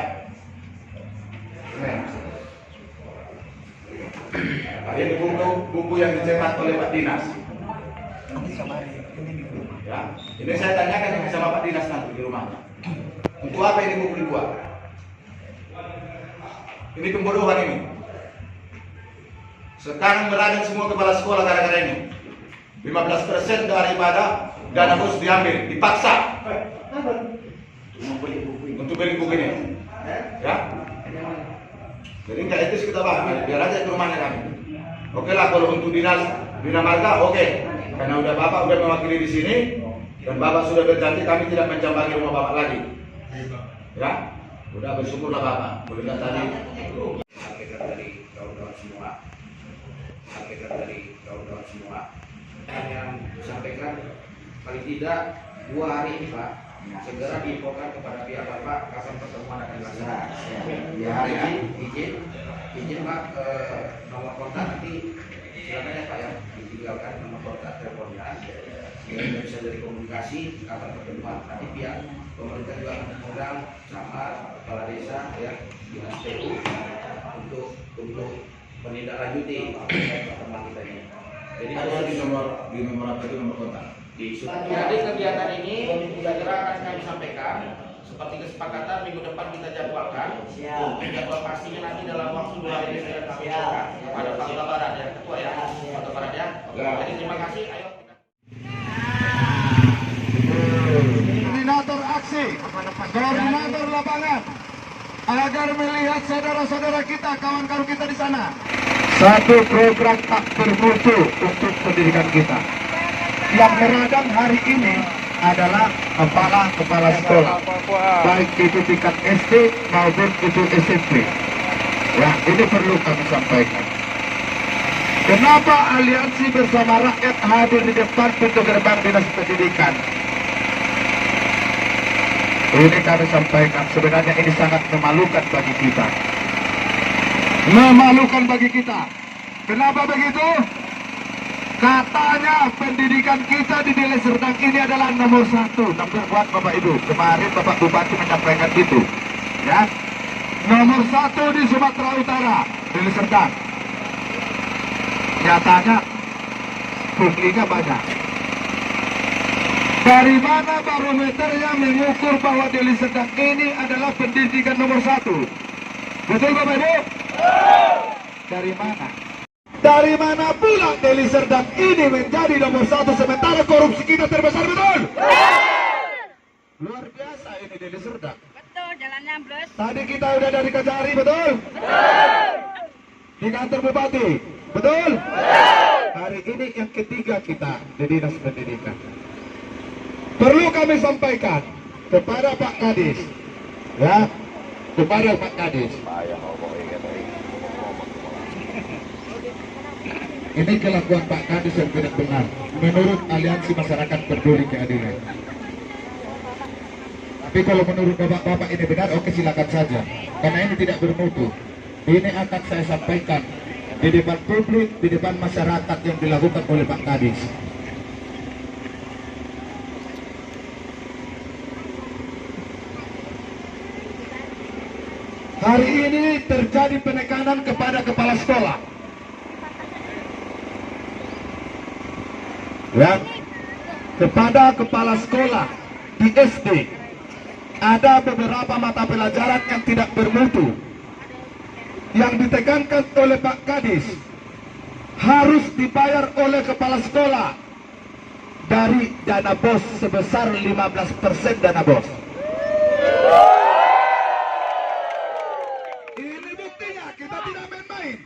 ini buku yang dicetak oleh Pak Dinas. Ya, ini saya tanyakan ini sama Pak Dinas nanti di rumahnya. Untuk apa ini buku dibuat? Ini pembodohan ini. Sekarang berada semua kepala sekolah gara-gara ini. 15% daripada dana bos diambil, dipaksa untuk beli buku ini. Ya. Jadi nggak etis kita bahas, biar aja ke rumahnya kami. Oke lah kalau untuk dinas Bina Marga, oke. Karena udah Bapak udah mewakili di sini dan Bapak sudah berjanji kami tidak mencambangi rumah Bapak lagi. Ya, udah bersyukurlah Bapak. Boleh nggak tadi? Sampaikan dari kawan-kawan semua. Yang disampaikan paling tidak 2 hari ini Pak, segera diinfokan kepada pihak Bapak kapan pertemuan akan dilaksanakan. Ya, hari ini izin Pak, nomor kontak nanti silakan ya Pak ya, ditinggalkan nomor kontak teleponnya sehingga bisa dari komunikasi kapan pertemuan. Nanti pihak pemerintah juga akan mengundang sama kepala desa ya, dinas PU untuk menindaklanjuti pertemuan kita ini. Jadi Harus di nomor apa itu nomor kontak? Jadi kegiatan ini kira-kira akan kami sampaikan seperti kesepakatan minggu depan kita jadwalkan. Siap. Jadwal pastinya nanti dalam waktu 2 hari ini akan kami sampaikan kepada Pak Kota Barat ya, Ketua ya, Pak Kota Barat ya. Jadi terima kasih. Ayo. Koordinator aksi, koordinator lapangan, agar melihat saudara-saudara kita, kawan-kawan kita di sana. Satu program tak bermutu untuk pendidikan kita. Yang meradang hari ini adalah kepala sekolah, baik itu tingkat SD maupun itu SMP. Ya, ini perlu kami sampaikan. Kenapa aliansi bersama rakyat hadir di depan pintu gerbang dinas pendidikan? Ini kami sampaikan, sebenarnya ini sangat memalukan bagi kita. Memalukan bagi kita. Kenapa begitu? Katanya pendidikan kita di Deli Serdang ini adalah nomor 1. Tapi buat Bapak Ibu, kemarin Bapak Bupati menyampaikan itu. Ya, nomor 1 di Sumatera Utara. Deli Serdang. Nyatanya punglinya banyak. Dari mana barometernya mengukur bahwa Deli Serdang ini adalah pendidikan nomor 1? Betul Bapak Ibu? Dari mana? Dari mana pula Deli Serdang ini menjadi nomor 1 sementara korupsi kita terbesar, betul? Luar biasa ini Deli Serdang. Betul, jalannya ambles. Tadi kita udah dari Kejari, betul? Di kantor Bupati, betul? Hari ini yang ketiga kita di Dinas Pendidikan. Perlu kami sampaikan kepada Pak Kadis, ya, kepada Pak Kadis. Ini kelakuan Pak Kadis yang tidak benar menurut Aliansi Masyarakat Peduli Keadilan. Tapi kalau menurut bapak-bapak ini benar, oke silakan saja. Karena ini tidak bermutu. Ini akan saya sampaikan di depan publik, di depan masyarakat yang dilakukan oleh Pak Kadis. Hari ini terjadi penekanan kepada kepala sekolah. Ya, kepada kepala sekolah di SD. Ada beberapa mata pelajaran yang tidak bermutu. Yang ditekankan oleh Pak Kadis harus dibayar oleh kepala sekolah dari dana BOS sebesar 15% dana BOS. Ini buktinya, kita tidak main-main.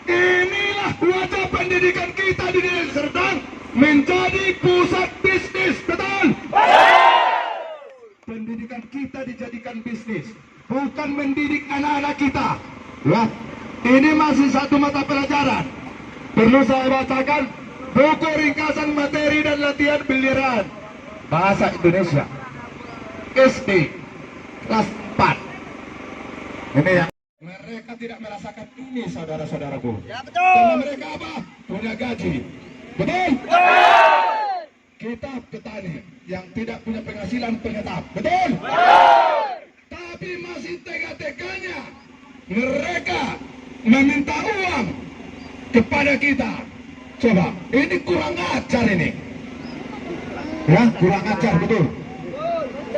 Inilah wajah pendidikan kita di Deli Serdang menjadi pusat bisnis, betul? Pendidikan kita dijadikan bisnis, bukan mendidik anak-anak kita. Ya, ini masih satu mata pelajaran. Perlu saya bacakan buku ringkasan materi dan latihan biliran bahasa Indonesia SD kelas 4. Ini yang mereka tidak merasakan ini, saudara-saudaraku. Ya, betul. Karena mereka apa? Punya gaji. Betul? Kita petani yang tidak punya penghasilan tetap. Betul? Tapi masih tega-teganya mereka meminta uang kepada kita. Coba, ini kurang ajar ini. Ya, kurang ajar, betul.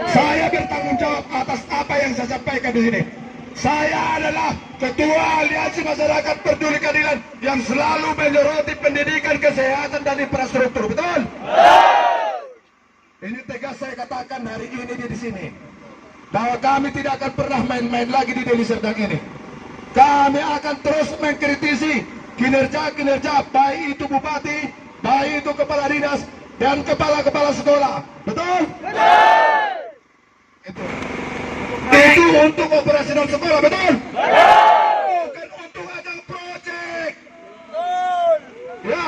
Saya bertanggung jawab atas apa yang saya sampaikan di sini. Saya adalah Ketua Aliansi Masyarakat Peduli Keadilan yang selalu menyoroti pendidikan, kesehatan, dan infrastruktur. Betul? Ini tegas saya katakan hari ini di sini bahwa kami tidak akan pernah main-main lagi di Deli Serdang ini. Kami akan terus mengkritisi kinerja-kinerja baik itu bupati, baik itu kepala dinas, dan kepala-kepala sekolah. Betul? Itu untuk operasional sekolah, betul? Bukan untuk ajang proyek. Ya,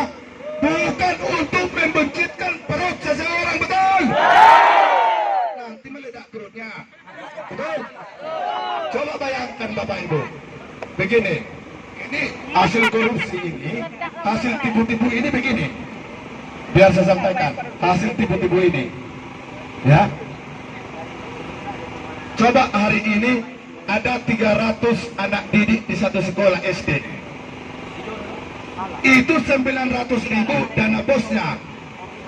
bukan untuk membencitkan perut seseorang, betul? Nanti meledak perutnya. Betul? Coba bayangkan Bapak Ibu. Begini, ini hasil korupsi ini, hasil tipu-tipu ini begini. Biar saya sampaikan, hasil tipu-tipu ini. Ya. Coba hari ini ada 300 anak didik di satu sekolah SD. Itu 900.000 dana bosnya.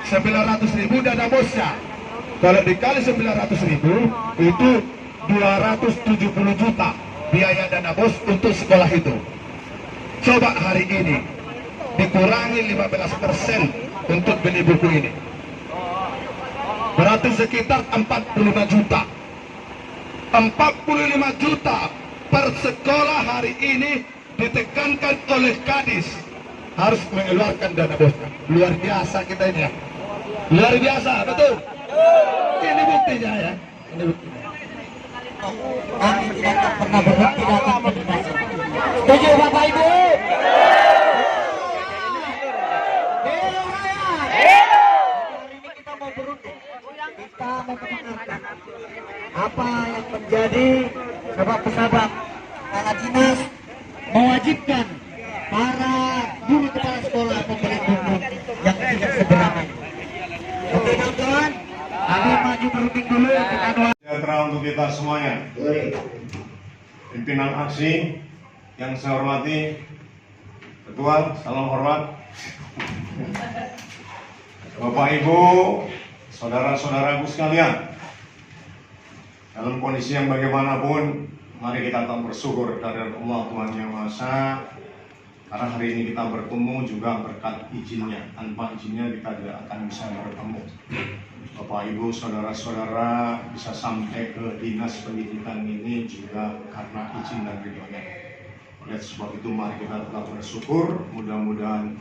900.000 dana bosnya. Kalau dikali 900.000 itu 270 juta biaya dana bos untuk sekolah itu. Coba hari ini dikurangi 15% untuk beli buku ini. Berarti sekitar 45 juta. 45 juta per sekolah hari ini ditekankan oleh Kadis harus mengeluarkan dana bosnya. Luar biasa kita ini ya. Luar biasa, betul? Ini buktinya ya. Ini buktinya. Kami tidak akan pernah berhenti dalam koordinasi. Setuju Bapak Ibu? Hari ini kita mau berunding. Kita mau mendengarkan apa yang menjadi sebab-sebab sangat dinas mewajibkan para guru kepala sekolah memberi buku yang tidak sederhana. Oke kawan-kawan, kami maju berunding dulu. Sejahtera untuk kita semuanya. Pimpinan aksi Yang saya hormati Ketua, salam hormat. Bapak Ibu, saudara-saudaraku sekalian, dalam kondisi yang bagaimanapun, mari kita tetap bersyukur kehadirat Allah Tuhan Yang Maha Esa. Karena hari ini kita bertemu juga berkat izinnya. Tanpa izinnya kita tidak akan bisa bertemu. Bapak Ibu, saudara-saudara bisa sampai ke dinas pendidikan ini juga karena izin dan ridhonya. Oleh sebab itu mari kita tetap bersyukur. Mudah-mudahan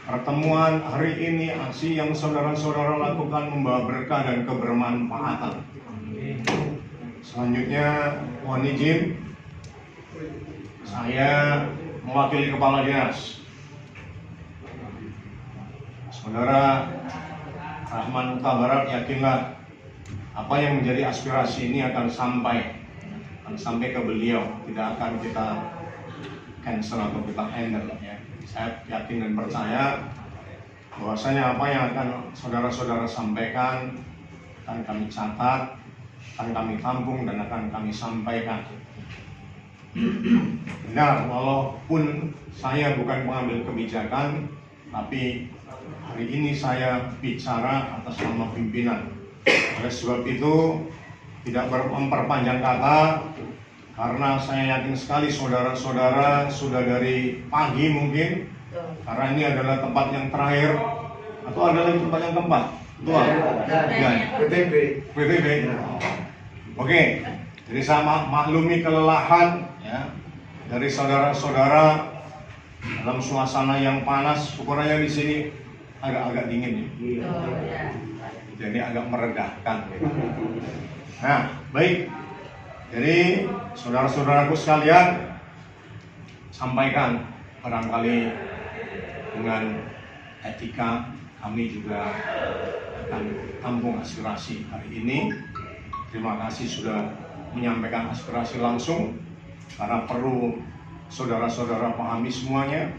pertemuan hari ini, aksi yang saudara-saudara lakukan membawa berkah dan kebermanfaatan. Selanjutnya, mohon izin saya mewakili Kepala Dinas, Saudara Rahman Huta Barat. Yakinlah apa yang menjadi aspirasi ini akan sampai ke beliau, tidak akan kita cancel atau kita handle ya. Saya yakin dan percaya bahwasanya apa yang akan saudara-saudara sampaikan akan kami catat, akan kami tampung dan akan kami sampaikan. Benar, walaupun saya bukan pengambil kebijakan, tapi hari ini saya bicara atas nama pimpinan. Oleh sebab itu tidak memperpanjang kata, karena saya yakin sekali saudara-saudara sudah dari pagi mungkin, karena ini adalah tempat yang terakhir, atau ada lagi tempat yang keempat? Betul? Ya, PTB. Oke, jadi saya maklumi kelelahan ya dari saudara-saudara dalam suasana yang panas. Ukurannya di sini agak-agak dingin ya. Jadi agak meredahkan. Nah, baik. Jadi saudara-saudaraku sekalian, sampaikan barangkali dengan etika kami juga akan tampung aspirasi hari ini. Terima kasih sudah menyampaikan aspirasi langsung, karena perlu saudara-saudara pahami semuanya.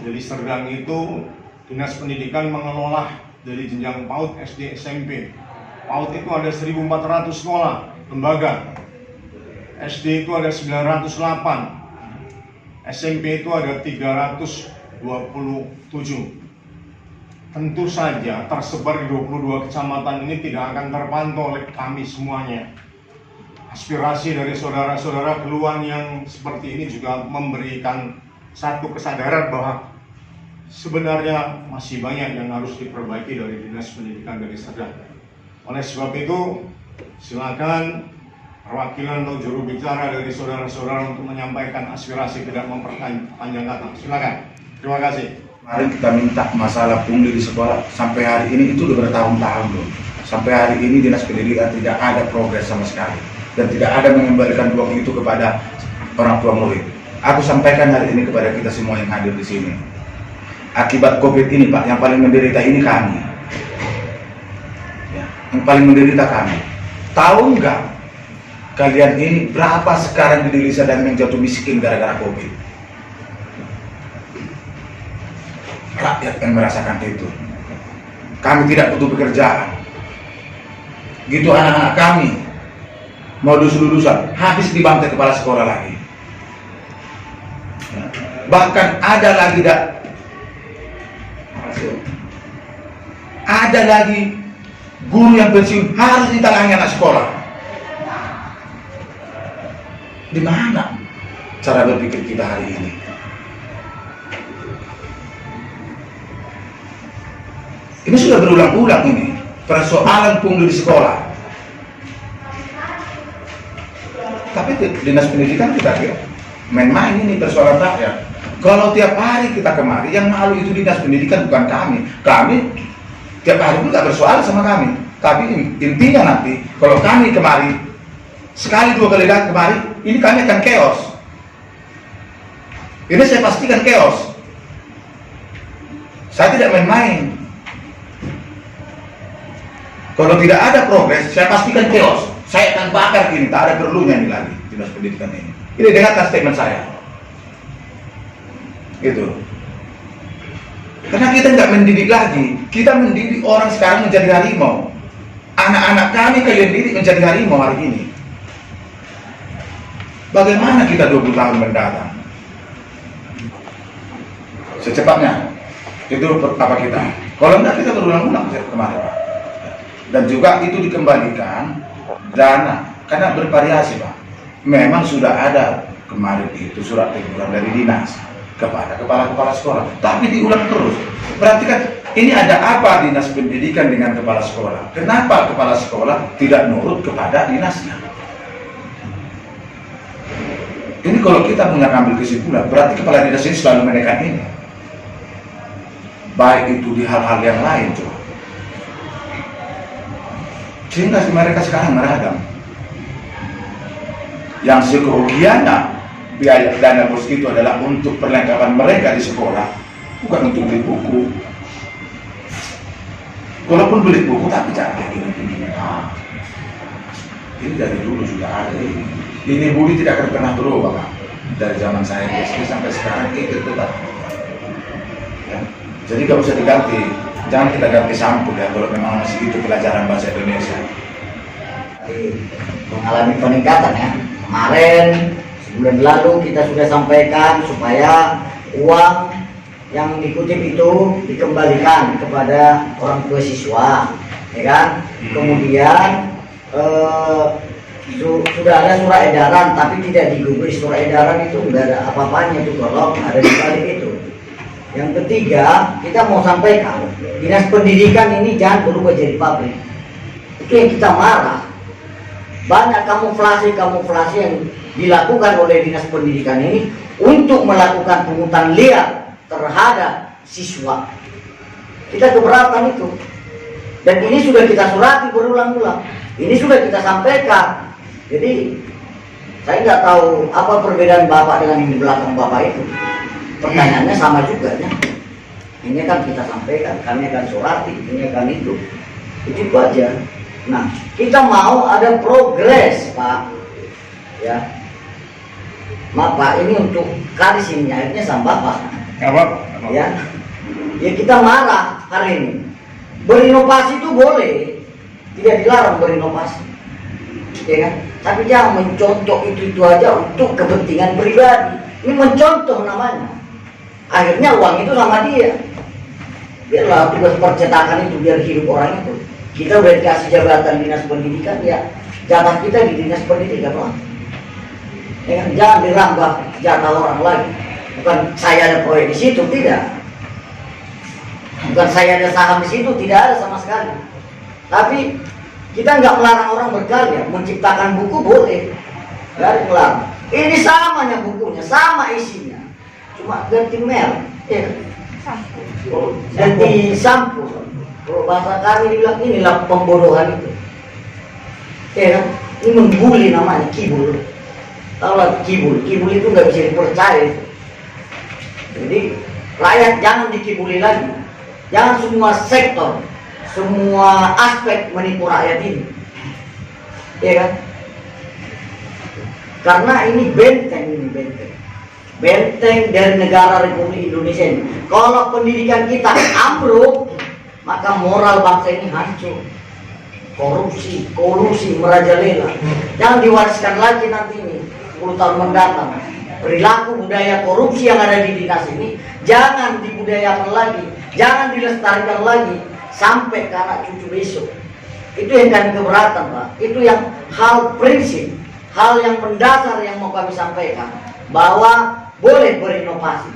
Jadi Serdang itu Dinas Pendidikan mengelola dari jenjang PAUD, SD, SMP. PAUD itu ada 1.400 sekolah, lembaga. SD itu ada 908, SMP itu ada 327. Tentu saja tersebar di 22 kecamatan ini tidak akan terpantau oleh kami semuanya. Aspirasi dari saudara-saudara keluhan yang seperti ini juga memberikan satu kesadaran bahwa sebenarnya masih banyak yang harus diperbaiki dari Dinas Pendidikan dari Serdang. Oleh sebab itu, silakan perwakilan atau juru bicara dari saudara-saudara untuk menyampaikan aspirasi, tidak memperpanjang kata. Silakan. Terima kasih. Mari kita minta masalah pungli di sekolah sampai hari ini itu udah bertahun-tahun loh. Sampai hari ini Dinas Pendidikan tidak ada progres sama sekali dan tidak ada mengembalikan uang itu kepada orang tua murid. Aku sampaikan hari ini kepada kita semua yang hadir di sini. Akibat COVID ini Pak, yang paling menderita ini kami. Ya, yang paling menderita kami. Tahu nggak kalian ini berapa sekarang di desa dan yang jatuh miskin gara-gara COVID? Rakyat yang merasakan itu. Kami tidak butuh pekerjaan. Gitu anak-anak kami modus-lulusan habis dibantai kepala sekolah lagi. Bahkan ada lagi guru yang pensiun harus ditangani anak sekolah. Di mana cara berpikir kita hari ini? Ini sudah berulang-ulang ini persoalan pungli di sekolah. Tapi Dinas Pendidikan tidak main-main ini persoalan rakyat. Kalau tiap hari kita kemari, yang malu itu Dinas Pendidikan bukan kami. Kami tiap hari pun tidak bersoal sama kami. Tapi intinya nanti kalau kami kemari sekali dua kali kemari, ini kami akan chaos. Ini saya pastikan chaos. Saya tidak main-main. Kalau tidak ada progres, saya pastikan chaos. Saya akan bakar ini, tak ada perlunya ini lagi Dinas Pendidikan ini. Ini dengarkan statement saya. Gitu. Karena kita nggak mendidik lagi, kita mendidik orang sekarang menjadi harimau. Anak-anak kami kalian didik menjadi harimau hari ini. Bagaimana kita 20 tahun mendatang? secepatnya. Itu apa kita. Kalau enggak kita berulang-ulang kemarin, Pak. Dan juga itu dikembalikan dana karena bervariasi, Pak. Memang sudah ada kemarin itu surat teguran dari dinas kepada kepala-kepala sekolah, tapi diulang terus. Berarti kan ini ada apa dinas pendidikan dengan kepala sekolah? Kenapa kepala sekolah tidak nurut kepada dinasnya? Ini kalau kita punya ambil kesimpulan, berarti kepala dinas ini selalu menekan ini. Baik itu di hal-hal yang lain, coba. Sehingga mereka sekarang meragam. Yang sekerugiannya biaya dana bos itu adalah untuk perlengkapan mereka di sekolah, bukan untuk beli buku. Walaupun beli buku tapi jangan kayak gini. Ini dari dulu sudah ada ini. Ini budi tidak akan pernah berubah, Pak. Dari zaman saya di SD sampai sekarang itu tetap. Ya. Jadi nggak usah diganti. Jangan kita ganti sampul ya kalau memang masih itu pelajaran bahasa Indonesia. Mengalami peningkatan ya. Kemarin sebulan lalu kita sudah sampaikan supaya uang yang dikutip itu dikembalikan kepada orang tua siswa, ya kan? Kemudian sudah ada surat edaran, tapi tidak digubris surat edaran itu nggak ada apa-apanya itu kalau ada di balik itu. Yang ketiga, kita mau sampaikan dinas pendidikan ini jangan berubah jadi pabrik. Itu yang kita marah. Banyak kamuflase yang dilakukan oleh dinas pendidikan ini untuk melakukan pungutan liar terhadap siswa. Kita keberatan itu. Dan ini sudah kita surati berulang-ulang. Ini sudah kita sampaikan. Jadi saya nggak tahu apa perbedaan Bapak dengan yang di belakang Bapak itu. Pertanyaannya sama juga ya. Ini kan kita sampaikan, kami akan surati, ini akan itu. Itu aja. Nah, kita mau ada progres, Pak. Ya. Maaf, Pak, ini untuk kali sini akhirnya sama Bapak. Ya. Ya kita marah hari ini. Berinovasi itu boleh. Tidak dilarang berinovasi. Ya kan? Tapi jangan mencontoh itu aja untuk kepentingan pribadi. Ini mencontoh namanya. Akhirnya uang itu sama dia. Biarlah tugas percetakan itu biar hidup orang itu. Kita udah dikasih jabatan dinas pendidikan, ya jatah kita di dinas pendidikan, Pak. Ya, jangan dirambah jatah orang lagi. Bukan saya ada proyek di situ, tidak. Bukan saya ada saham di situ, tidak ada sama sekali. Tapi kita nggak melarang orang berkarya, menciptakan buku boleh, nggak melarang. Ini samanya bukunya, sama isinya, cuma ganti merek, ya. Ganti sampul. Kalau bahasa kami bilang inilah pembodohan itu. Ya kan? Ini membuli namanya, kibul. Tahu lah kibul itu nggak bisa dipercaya. Jadi rakyat jangan dikibuli lagi. Jangan semua sektor, semua aspek menipu rakyat ini. Ya kan? Karena ini benteng. Benteng dari negara Republik Indonesia ini. Kalau pendidikan kita ambruk, maka moral bangsa ini hancur. Korupsi, kolusi, merajalela. Jangan diwariskan lagi nanti ini 10 tahun mendatang. Perilaku budaya korupsi yang ada di dinas ini jangan dibudayakan lagi, jangan dilestarikan lagi sampai ke anak cucu besok. Itu yang kami keberatan, Pak. Itu yang hal prinsip, hal yang mendasar yang mau kami sampaikan, bahwa boleh berinovasi,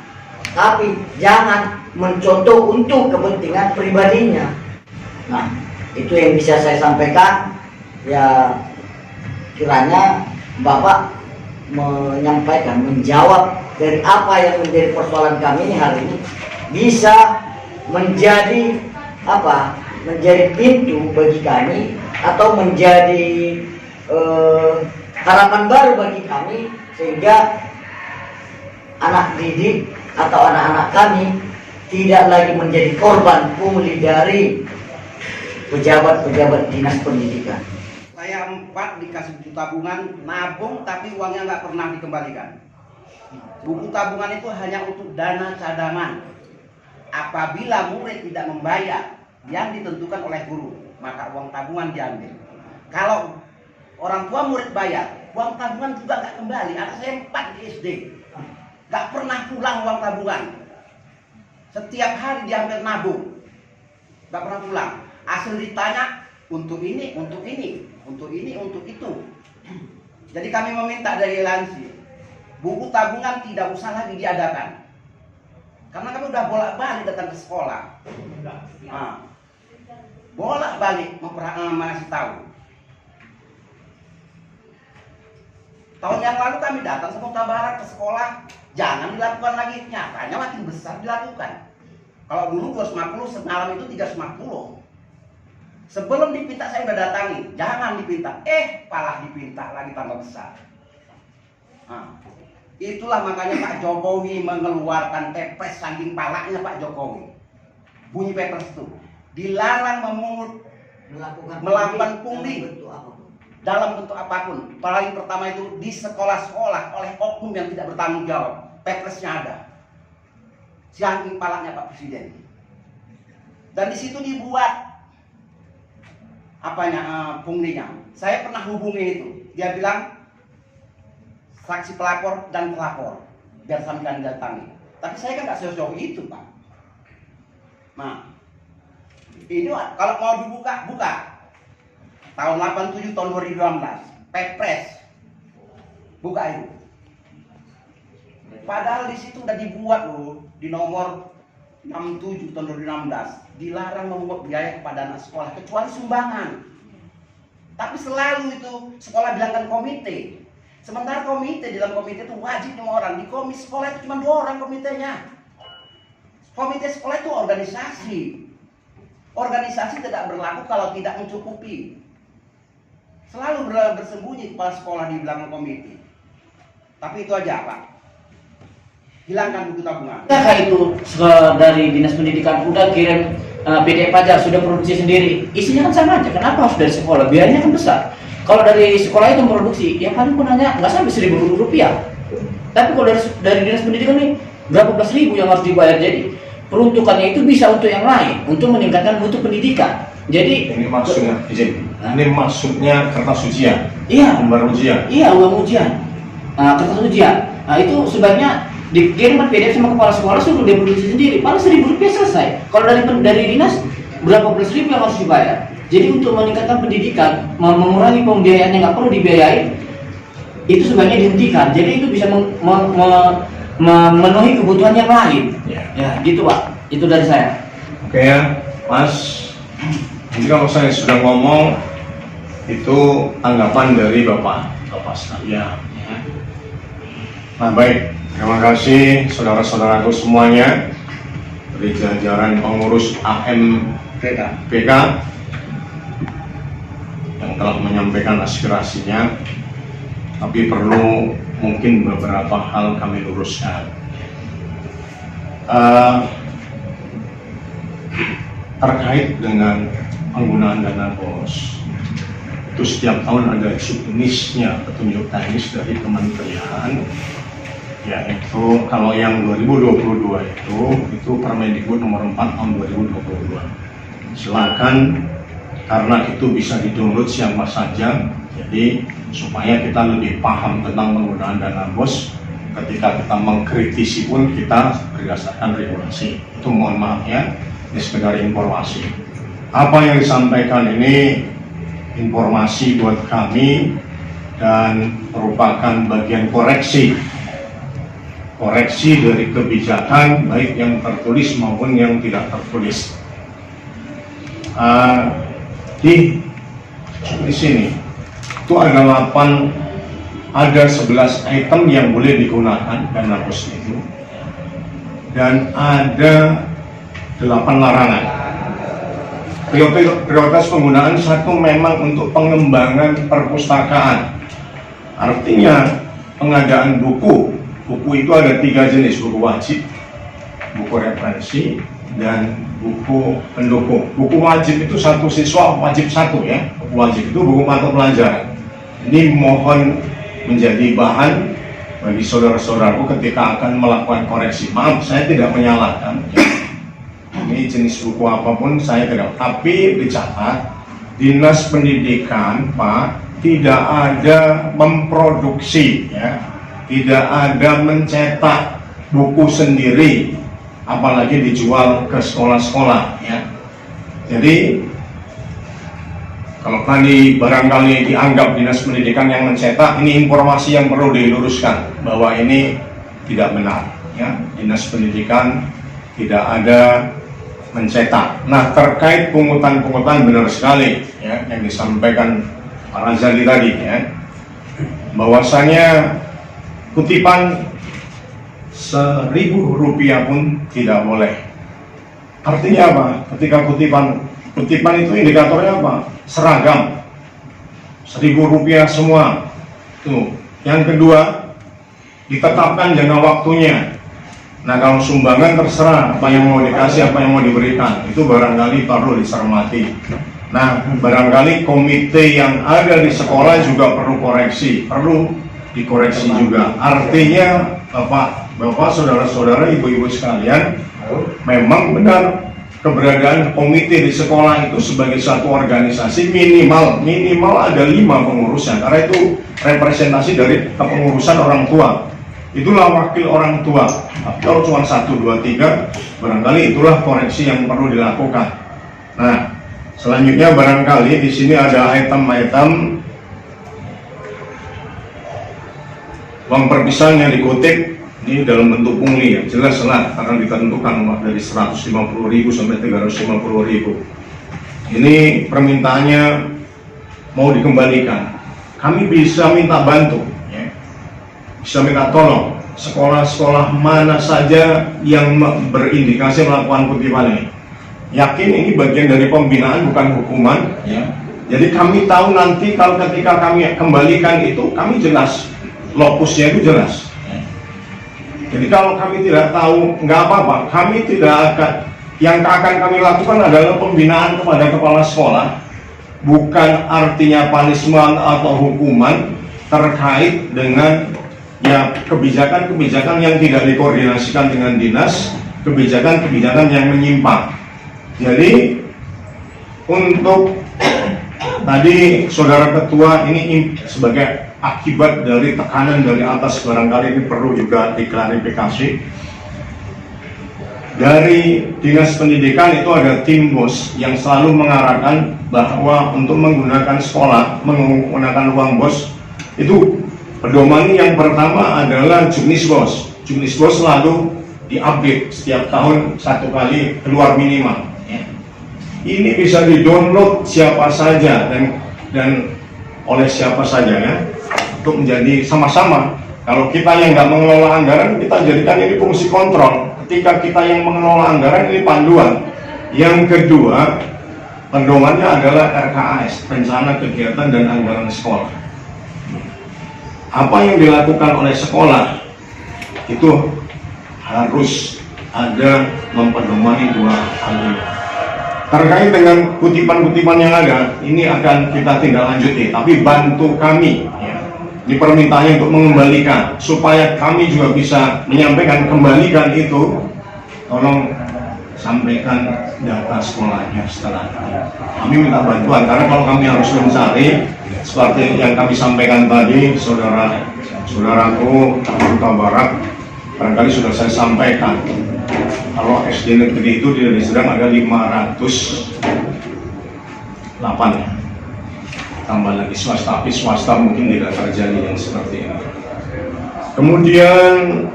tapi jangan mencontoh untuk kepentingan pribadinya. Nah, itu yang bisa saya sampaikan. Ya, kiranya Bapak menyampaikan, menjawab dari apa yang menjadi persoalan kami ini hari ini bisa menjadi apa? Menjadi pintu bagi kami atau menjadi harapan baru bagi kami, sehingga anak didik atau anak-anak kami tidak lagi menjadi korban pungli dari pejabat-pejabat dinas pendidikan. Saya 4 dikasih buku tabungan, nabung tapi uangnya nggak pernah dikembalikan. Buku tabungan itu hanya untuk dana cadangan. Apabila murid tidak membayar yang ditentukan oleh guru, maka uang tabungan diambil. Kalau orang tua murid bayar, uang tabungan juga nggak kembali. Anak saya 4 di SD, nggak pernah pulang uang tabungan. Setiap hari dia hampir nabung, nggak pernah pulang. Asal ditanya untuk ini, untuk ini, untuk ini, untuk itu. Jadi kami meminta dari Lansi, buku tabungan tidak usah lagi diadakan, karena kami udah bolak-balik datang ke sekolah, bolak-balik mengasih tahu. Tahun yang lalu kami datang Sumatera Barat ke sekolah, jangan dilakukan lagi. Nyatanya makin besar dilakukan. Kalau dulu 250, semalam itu 350. Sebelum dipinta saya udah datangi, jangan dipinta. Malah dipinta lagi tambah besar. Itulah makanya Pak Jokowi mengeluarkan Kepres saking palaknya Pak Jokowi. Bunyi Kepres itu dilarang memungut, melakukan pungli dalam bentuk apapun. Paling pertama itu di sekolah-sekolah oleh oknum yang tidak bertanggung jawab. Kepresnya ada. Saking palaknya Pak Presiden. Dan di situ dibuat punglinya. Saya pernah hubungi itu. Dia bilang saksi pelapor dan pelapor biar sampean datangi. Tapi saya kan nggak sejauh itu, Pak. Nah, ini kalau mau dibuka, buka. Tahun 87 tahun 2012, Perpres. Buka itu. Padahal di situ udah dibuat loh, di nomor 67 tahun 2016, dilarang memungut biaya kepada anak sekolah kecuali sumbangan. Tapi selalu itu sekolah bilangkan komite. Sementara komite, di dalam komite itu wajib 5 orang. Di komisi sekolah itu cuma 2 orang komitenya. Komite sekolah itu organisasi. Organisasi tidak berlaku kalau tidak mencukupi. Selalu bersembunyi kepala sekolah di belakang komite. Tapi itu aja, Pak. Hilangkan buku tabungan. Apakah itu dari Dinas Pendidikan udah kirim PDF aja, sudah produksi sendiri? Isinya kan sama aja, kenapa harus dari sekolah? Biayanya kan besar. Kalau dari sekolah itu produksi, ya paling pun hanya nggak sampai 1.000 rupiah. Tapi kalau dari Dinas Pendidikan nih, berapa belas ribu yang harus dibayar. Jadi peruntukannya itu bisa untuk yang lain, untuk meningkatkan mutu pendidikan. Jadi ini maksudnya, ini maksudnya kertas ujian. Iya. Lembar ujian. Iya, uang ujian. Kertas ujian. Nah itu sebaiknya dikirimkan PDF sama kepala sekolah, suruh dia produksi sendiri. Paling 1.000 rupiah selesai. Kalau dari dinas berapa belas ribu yang harus dibayar. Jadi untuk meningkatkan pendidikan, mengurangi pembiayaan yang nggak perlu dibiayai, itu sebaiknya dihentikan. Jadi itu bisa memenuhi kebutuhan yang lain. Ya, gitu Pak. Itu dari saya. Oke ya, Mas. Jadi kalau saya sudah ngomong, itu tanggapan dari Bapak sekalian. Nah baik, terima kasih saudara-saudaraku semuanya dari jajaran pengurus AMPK yang telah menyampaikan aspirasinya. Tapi perlu mungkin beberapa hal kami luruskan. Terkait dengan penggunaan dana BOS, itu setiap tahun ada juknisnya, petunjuk teknis dari kementerian, yaitu kalau yang 2022 itu Permendikbud nomor 4 tahun 2022. Silakan, karena itu bisa di-download siapa saja, jadi supaya kita lebih paham tentang penggunaan dana BOS. Ketika kita mengkritisi pun kita berdasarkan regulasi. Itu mohon maaf ya, ini sekedar informasi. Apa yang disampaikan ini informasi buat kami dan merupakan bagian koreksi dari kebijakan baik yang tertulis maupun yang tidak tertulis. Di sini itu ada 11 item yang boleh digunakan dana BOS itu, dan ada 8 larangan. Prioritas penggunaan 1 memang untuk pengembangan perpustakaan, artinya pengadaan buku itu ada 3 jenis: buku wajib, buku referensi, dan buku pendukung. Buku wajib itu satu siswa wajib 1 ya, buku wajib itu buku mata pelajaran. Ini mohon menjadi bahan bagi saudara-saudaraku ketika akan melakukan koreksi. Maaf, saya tidak menyalahkan ya. Ini jenis buku apapun saya tidak, tapi dicatat Dinas Pendidikan Pak tidak ada memproduksi ya, tidak ada mencetak buku sendiri apalagi dijual ke sekolah-sekolah ya. Jadi kalau tadi barangkali dianggap Dinas Pendidikan yang mencetak, ini informasi yang perlu diluruskan bahwa ini tidak benar ya. Dinas Pendidikan tidak ada mencetak. Nah, terkait pungutan-pungutan benar sekali ya yang disampaikan Pak Razali tadi ya, bahwasanya kutipan Rp1.000 pun tidak boleh. Artinya apa? Ketika kutipan itu indikatornya apa? Seragam, Rp1.000 semua. Tuh. Yang kedua, ditetapkan jangka waktunya. Nah, kalau sumbangan terserah apa yang mau dikasih, apa yang mau diberikan, itu barangkali perlu dicermati. Nah, barangkali komite yang ada di sekolah juga perlu koreksi, perlu dikoreksi juga. Artinya, Bapak, saudara-saudara, ibu-ibu sekalian, memang benar keberadaan komite di sekolah itu sebagai satu organisasi minimal ada 5 pengurusnya, karena itu representasi dari kepengurusan orang tua. Itulah wakil orang tua. Tapi kalau cuma 1, 2, 3, barangkali itulah koreksi yang perlu dilakukan. Nah, selanjutnya barangkali di sini ada item-item uang perpisahan yang dikutip. Ini dalam bentuk pungli ya, jelas lah karena ditentukan dari 150.000 sampai 350.000. Ini permintaannya mau dikembalikan. Kami bisa minta bantu, ya. Bisa minta tolong sekolah-sekolah mana saja yang berindikasi melakukan kutipan ini. Yakin ini bagian dari pembinaan bukan hukuman, ya. Jadi kami tahu nanti kalau ketika kami kembalikan itu kami jelas, lokusnya itu jelas. Jadi kalau kami tidak tahu, nggak apa-apa, kami tidak akan, yang akan kami lakukan adalah pembinaan kepada kepala sekolah, bukan artinya punishment atau hukuman terkait dengan ya kebijakan-kebijakan yang tidak dikoordinasikan dengan dinas, kebijakan-kebijakan yang menyimpang. Jadi untuk tadi saudara ketua ini sebagai akibat dari tekanan dari atas, barangkali ini perlu juga diklarifikasi. Dari Dinas Pendidikan itu ada tim BOS yang selalu mengarahkan bahwa untuk menggunakan sekolah, menggunakan uang BOS itu pedoman yang pertama adalah juknis BOS. Juknis BOS selalu diupdate setiap tahun 1 kali keluar minimal. Ini bisa di-download siapa saja dan oleh siapa saja ya, untuk menjadi sama-sama. Kalau kita yang nggak mengelola anggaran, kita jadikan ini fungsi kontrol. Ketika kita yang mengelola anggaran, ini panduan. Yang kedua, pedomannya adalah RKAS, Rencana Kegiatan dan Anggaran Sekolah. Apa yang dilakukan oleh sekolah itu harus ada mempedomani 2 hal ini. Terkait dengan kutipan-kutipan yang ada, ini akan kita tindak lanjuti, tapi bantu kami ya. Ini permintaannya untuk mengembalikan, supaya kami juga bisa menyampaikan kembalikan itu. Tolong sampaikan data sekolahnya setelah itu. Kami minta bantuan, karena kalau kami harus mencari seperti yang kami sampaikan tadi, saudaraku Kota Barat barangkali sudah saya sampaikan. Kalau SD negeri itu di Deli Serdang ada 508 ya. Tambah lagi swasta, tapi swasta mungkin tidak terjadi yang seperti ini. Kemudian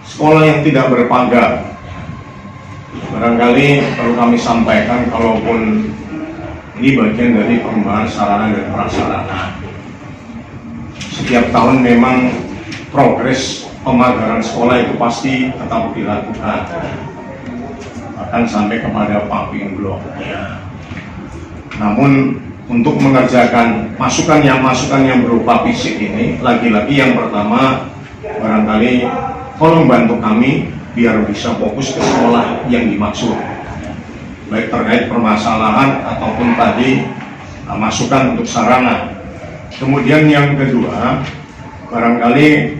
sekolah yang tidak berpagar, barangkali perlu kami sampaikan, kalaupun ini bagian dari pengembangan sarana dan prasarana. Setiap tahun memang progres pemagaran sekolah itu pasti tetap dilakukan, bahkan sampai kepada pumping block ya. Namun untuk mengerjakan masukan yang berupa fisik ini, lagi-lagi yang pertama barangkali tolong bantu kami biar bisa fokus ke sekolah yang dimaksud, baik terkait permasalahan ataupun tadi masukan untuk sarana. Kemudian yang kedua, barangkali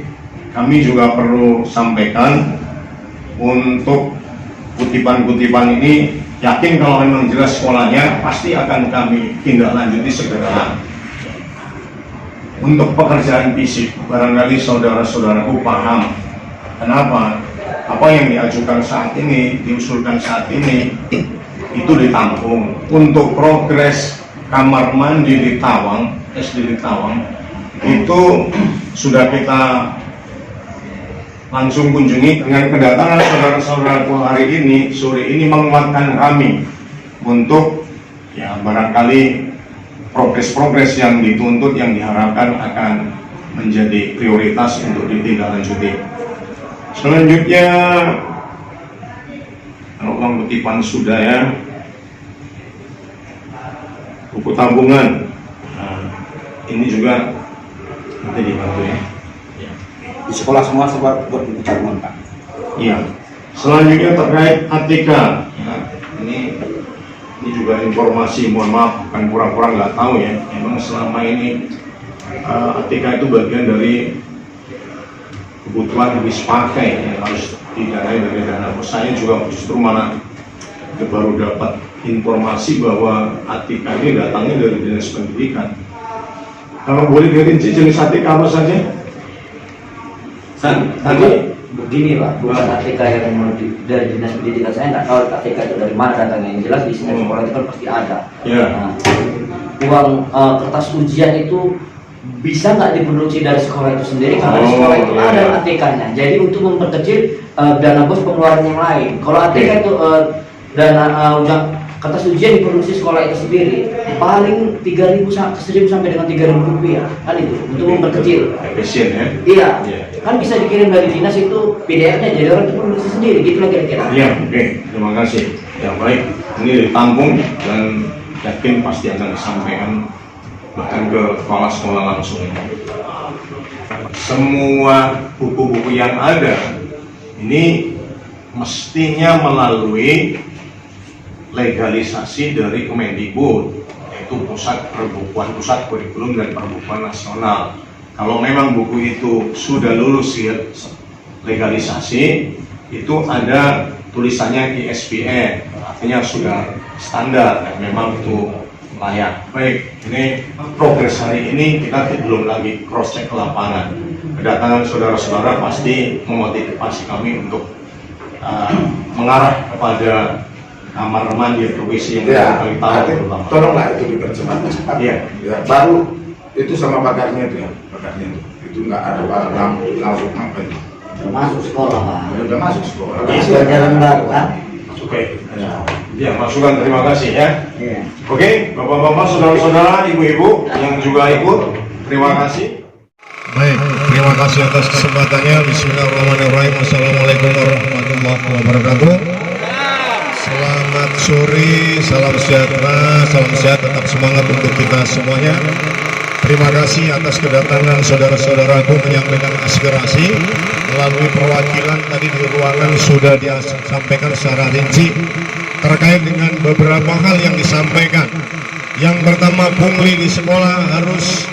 kami juga perlu sampaikan untuk kutipan-kutipan ini, yakin kalau memang jelas sekolahnya pasti akan kami tindak lanjuti segera. Untuk pekerjaan fisik, barangkali saudara-saudaraku paham kenapa apa yang diajukan saat ini, diusulkan saat ini itu ditampung. Untuk progres kamar mandi di Tawang, SD di Tawang itu sudah kita langsung kunjungi. Dengan kedatangan saudara-saudaraku hari ini, sore ini menguatkan kami untuk ya barangkali progres-progres yang dituntut, yang diharapkan akan menjadi prioritas untuk ditindaklanjuti. Selanjutnya, kalau uang kutipan sudah ya, buku tabungan, nah, ini juga nanti dibantu ya. Di sekolah semua buat buku tabungan, Pak. Iya. Selanjutnya terkait ATK, ya, ini juga informasi, mohon maaf, bukan kurang-kurang nggak tahu ya. Memang selama ini ATK itu bagian dari kebutuhan habis pakai yang harus didanai dari dana bos. Saya juga justru malah baru dapat informasi bahwa ATK ini datangnya dari dinas pendidikan. Kalau boleh dirinci jenis ATK apa saja? Tadi begini Pak, bukan ATK yang dari dinas pendidikan, saya nggak tahu ATK itu dari mana datangnya. Yang jelas di sekolah itu kan pasti ada. Nah, uang kertas ujian itu bisa nggak diproduksi dari sekolah itu sendiri, karena di sekolah itu ada ATK-nya. Jadi untuk memperkecil dana bos pengeluaran yang lain. Kalau ATK itu dana kertas ujian diproduksi sekolah itu sendiri, paling 3.000 sampai dengan 3.000 rupiah kan itu untuk memperkecil. Efisien ya? Iya, kan bisa dikirim dari dinas itu PDF-nya, jadi orang itu produksi sendiri, gitu lah kira-kira. Iya, oke, terima kasih. Ya baik, ini ditampung dan yakin pasti akan disampaikan bahkan ke kepala sekolah langsung. Semua buku-buku yang ada ini mestinya melalui legalisasi dari Kemendikbud, yaitu Pusat Perbukuan, Pusat Kurikulum dan Perbukuan Nasional. Kalau memang buku itu sudah lulus legalisasi, itu ada tulisannya ISBN, artinya sudah standar dan memang itu layak. Baik, ini progres hari ini kita belum lagi cross check ke lapangan. Kedatangan saudara-saudara pasti memotivasi kami untuk mengarah kepada kamar mandi atau WC yang paling tahu terutama. Tolonglah itu dipercepat. Iya. Ya, baru itu sama pagarnya itu ya, pagarnya itu nggak ada langsung apa itu. Masuk sekolah Pak. Udah masuk sekolah. Sudah jalan baru kan? Oke. Ya, masukan terima kasih ya. Iya. Oke, bapak-bapak, saudara-saudara, ibu-ibu yang juga ikut, terima kasih. Baik, terima kasih atas kesempatannya. Bismillahirrahmanirrahim. Assalamualaikum warahmatullahi wabarakatuh. Selamat sore, salam sejahtera, salam sehat, tetap semangat untuk kita semuanya. Terima kasih atas kedatangan saudara-saudaraku menyampaikan aspirasi melalui perwakilan tadi di ruangan sudah disampaikan secara rinci terkait dengan beberapa hal yang disampaikan. Yang pertama, pungli di sekolah harus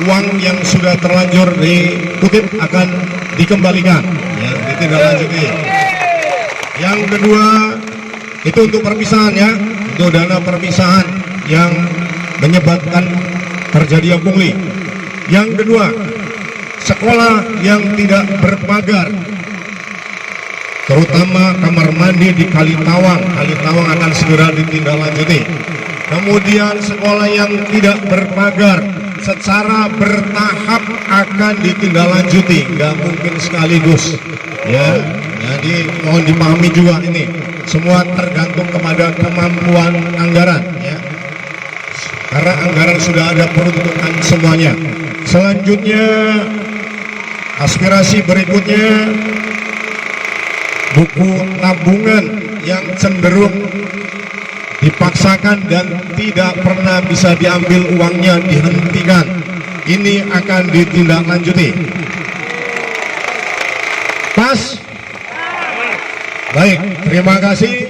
uang yang sudah terlanjur dikutip akan dikembalikan, ya, ditindaklanjuti. Yang kedua, itu untuk perpisahan ya, untuk dana perpisahan yang menyebabkan terjadi pungli. Yang kedua, sekolah yang tidak berpagar, terutama kamar mandi di Kalitawang akan segera ditindaklanjuti. Kemudian sekolah yang tidak berpagar secara bertahap akan ditindaklanjuti, nggak mungkin sekaligus ya. Jadi mohon dipahami juga ini semua tergantung kepada kemampuan anggaran ya, karena anggaran sudah ada peruntukan semuanya. Selanjutnya, aspirasi berikutnya, buku tabungan yang cenderung dipaksakan dan tidak pernah bisa diambil uangnya dihentikan, ini akan ditindaklanjuti. Pas? Baik, terima kasih.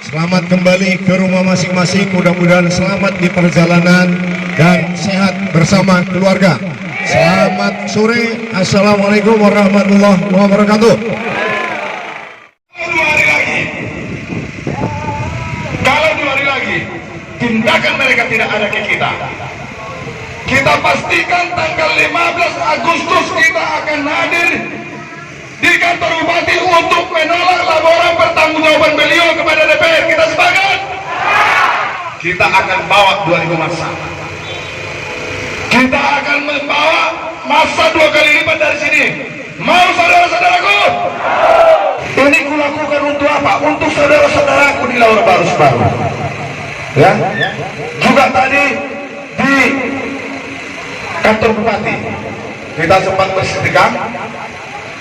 Selamat kembali ke rumah masing-masing. Mudah-mudahan selamat di perjalanan dan sehat bersama keluarga. Selamat sore. Assalamualaikum warahmatullahi wabarakatuh. Kalau 2 hari lagi tindakan mereka tidak ada ke kita, kita pastikan tanggal 15 Agustus kita akan hadir di kantor bupati untuk menolak laporan pertanggungjawaban beliau kepada DPR. Kita sepakat? Kita akan bawa 2000 masa. Kita akan membawa masa 2 kali lipat dari sini. Mau saudara-saudaraku? Ini kulakukan untuk apa? Untuk saudara-saudaraku di Laur Barus-Baru. Ya, juga tadi di kantor bupati kita sempat bersetingkat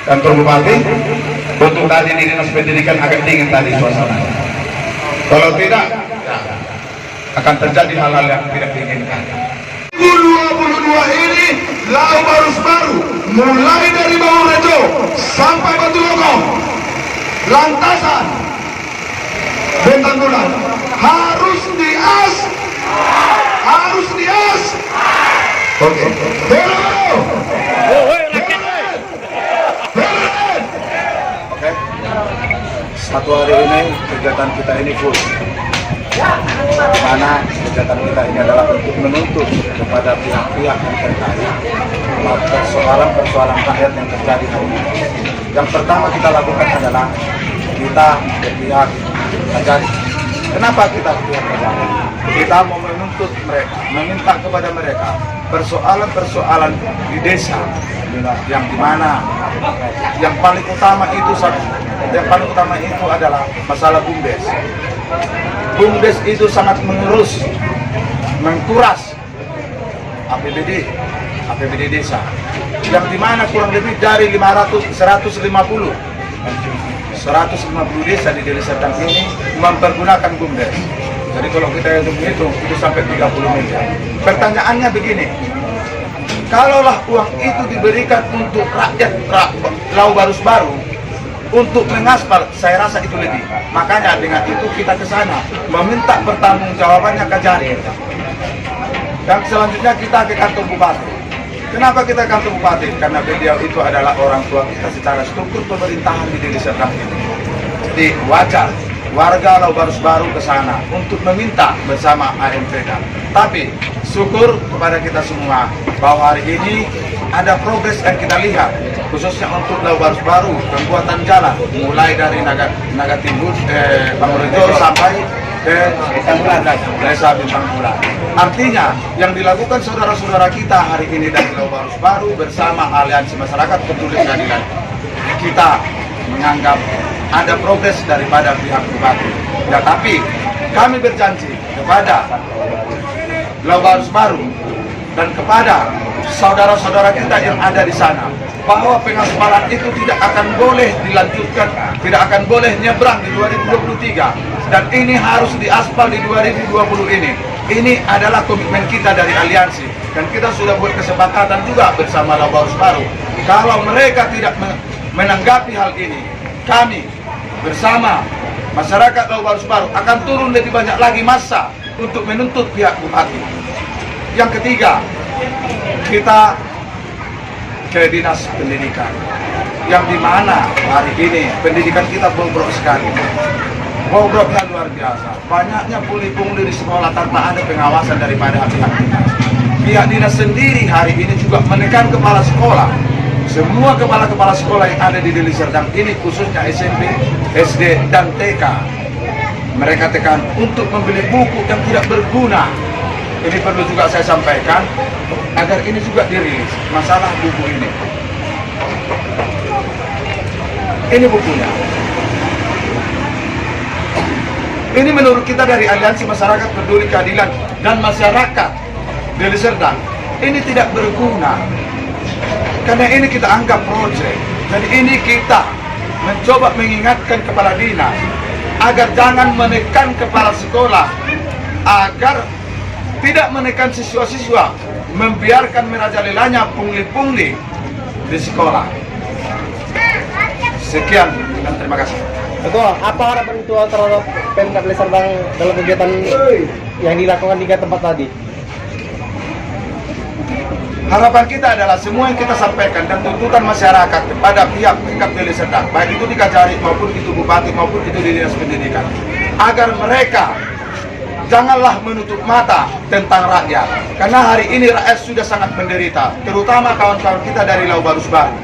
kantor bupati untuk tadi di dinas pendidikan agak dingin tadi suasana. Kalau tidak, ya, akan terjadi hal-hal yang tidak diinginkan. 2022 ini Laur Barus-Baru mulai dari Bawang Rejo sampai Batu Lokong, Lantasan, Bentang Bulan harus dias. Oke. Oke. Satu hari ini kegiatan kita ini full. Mana kegiatan kita ini adalah untuk menuntut kepada pihak-pihak yang terkait persoalan-persoalan rakyat yang terjadi hari ini. Yang pertama kita lakukan adalah kita berpihak Kajari. Kenapa kita berpihak Kajari? Kita mau menuntut mereka, meminta kepada mereka persoalan-persoalan di desa yang dimana yang paling utama itu adalah masalah BUMDes. BUMDes itu sangat mengkuras APBD desa yang dimana kurang lebih dari 150 desa di Deli Serdang ini mempergunakan BUMDes. Jadi kalau kita hitung itu sampai 30 miliar. Pertanyaannya begini, kalaulah uang itu diberikan untuk rakyat Laur Barus-Baru untuk mengaspal, saya rasa itu lebih. Makanya dengan itu kita ke sana meminta pertanggungjawabannya Kajari. Dan selanjutnya kita ke kantor bupati. Kenapa kita kantor bupati? Karena beliau itu adalah orang tua kita secara struktur pemerintahan di Deli Serdang ini. Jadi wajar warga Laur Barus-Baru ke sana untuk meminta bersama AMPK. Tapi syukur kepada kita semua bahwa hari ini ada progres yang kita lihat, khususnya untuk Laur Barus-Baru, pembuatan jalan mulai dari Naga Timbul, Bangrejo sampai ke Desa Bintang Bulan. Artinya yang dilakukan saudara-saudara kita hari ini dari Laur Barus-Baru bersama Aliansi Masyarakat Peduli Keadilan, kita menganggap ada progres daripada pihak bupati. Ya, tapi kami berjanji kepada Laur Barus-Baru dan kepada saudara-saudara kita yang ada di sana bahwa pengaspalan itu tidak akan boleh dilanjutkan, tidak akan boleh nyebrang di 2023 dan ini harus diaspal di 2020 ini. Ini adalah komitmen kita dari aliansi dan kita sudah buat kesepakatan juga bersama Laur Barus-Baru. Kalau mereka tidak menanggapi hal ini, kami bersama masyarakat Laur Barus-Baru akan turun lebih banyak lagi massa untuk menuntut pihak bupati. Yang ketiga, kita ke dinas pendidikan yang dimana hari ini pendidikan kita bobrok sekali, bobroknya luar biasa. Banyaknya pungli-pungli di sekolah tanpa ada pengawasan daripada pihak dinas. Pihak dinas sendiri hari ini juga menekan kepala sekolah. Semua kepala-kepala sekolah yang ada di Deli Serdang ini, khususnya SMP, SD, dan TK, mereka tekan untuk membeli buku yang tidak berguna. Ini perlu juga saya sampaikan, agar ini juga dirilis, masalah buku ini. Ini bukunya. Ini menurut kita dari Aliansi Masyarakat Peduli Keadilan dan Masyarakat Deli Serdang, ini tidak berguna. Karena ini kita anggap proyek. Jadi ini kita mencoba mengingatkan kepala dinas agar jangan menekan kepala sekolah, agar tidak menekan siswa-siswa, membiarkan merajalelanya pungli-pungli di sekolah. Sekian dan terima kasih. Betul, apa harapan Ketua terhadap Pemkab Deli Serdang dalam kegiatan yang dilakukan di tempat tadi? Harapan kita adalah semua yang kita sampaikan dan tuntutan masyarakat kepada pihak Pemkab Deli Serdang, baik itu di Kajari maupun itu Bupati maupun itu di Dinas Pendidikan, agar mereka janganlah menutup mata tentang rakyat. Karena hari ini rakyat sudah sangat menderita, terutama kawan-kawan kita dari Laur Barus-Baru.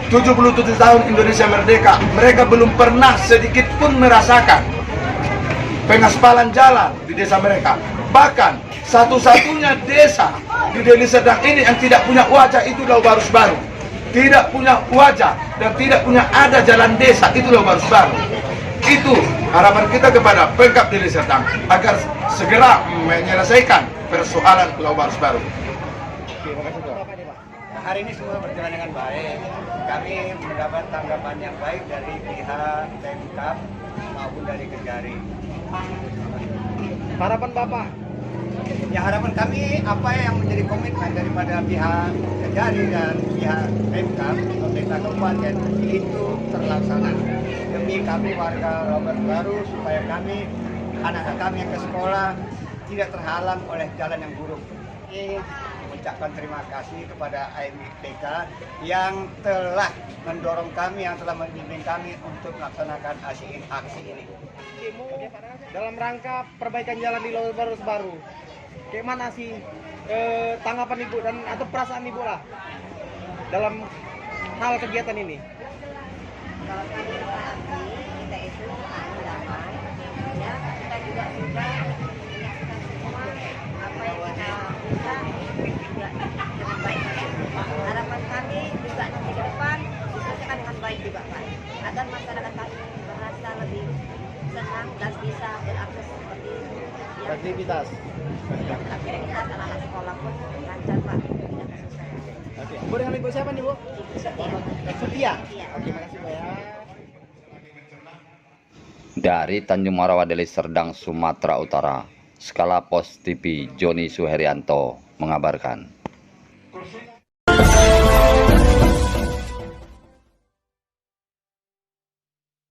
77 tahun Indonesia merdeka, mereka belum pernah sedikit pun merasakan pengaspalan jalan di desa mereka. Bahkan satu-satunya desa di Deli Serdang ini yang tidak punya wajah itu Lau Barus Baru. Tidak punya wajah dan tidak punya ada jalan desa itu Lau Barus Baru. Itu harapan kita kepada Pemkab Deli Serdang agar segera menyelesaikan persoalan Lau Barus Baru. Hari ini semua berjalan dengan baik. Kami mendapat tanggapan yang baik dari pihak Pemkab maupun dari Kejari. Harapan Bapak? Ya, harapan kami apa yang menjadi komitmen daripada pihak Kejari dan pihak Pemkab pemerintah kabupaten itu terlaksana demi kami warga Lau Barus Baru, supaya kami anak-anak kami yang ke sekolah tidak terhalang oleh jalan yang buruk. Ini mengucapkan terima kasih kepada AMIPK yang telah mendorong kami, yang telah membimbing kami untuk melaksanakan aksi ini. Dalam rangka perbaikan jalan di Lau Barus Baru, kayak mana sih tanggapan Ibu dan atau perasaan Ibu lah dalam hal kegiatan ini? Kalau kami berarti kita itu damai, ya kita juga sudah menyaksikan semua apa yang kita bisa juga dengan baik. Harapan kami juga nanti ke depan diselesaikan dengan baik juga Pak, agar masyarakat kami merasa lebih senang dan bisa berakses seperti yang Aktivitas. aktivitas anak-anak sekolah pun lancar Pak, tidak kesusahan. Oke. Ibu dengan Ibu siapa nih Bu? Setia. Iya. Oke, makasih Bu ya. Dari Tanjung Marawa, Deli Serdang, Sumatera Utara, Skala Pos TV, Joni Suherianto mengabarkan.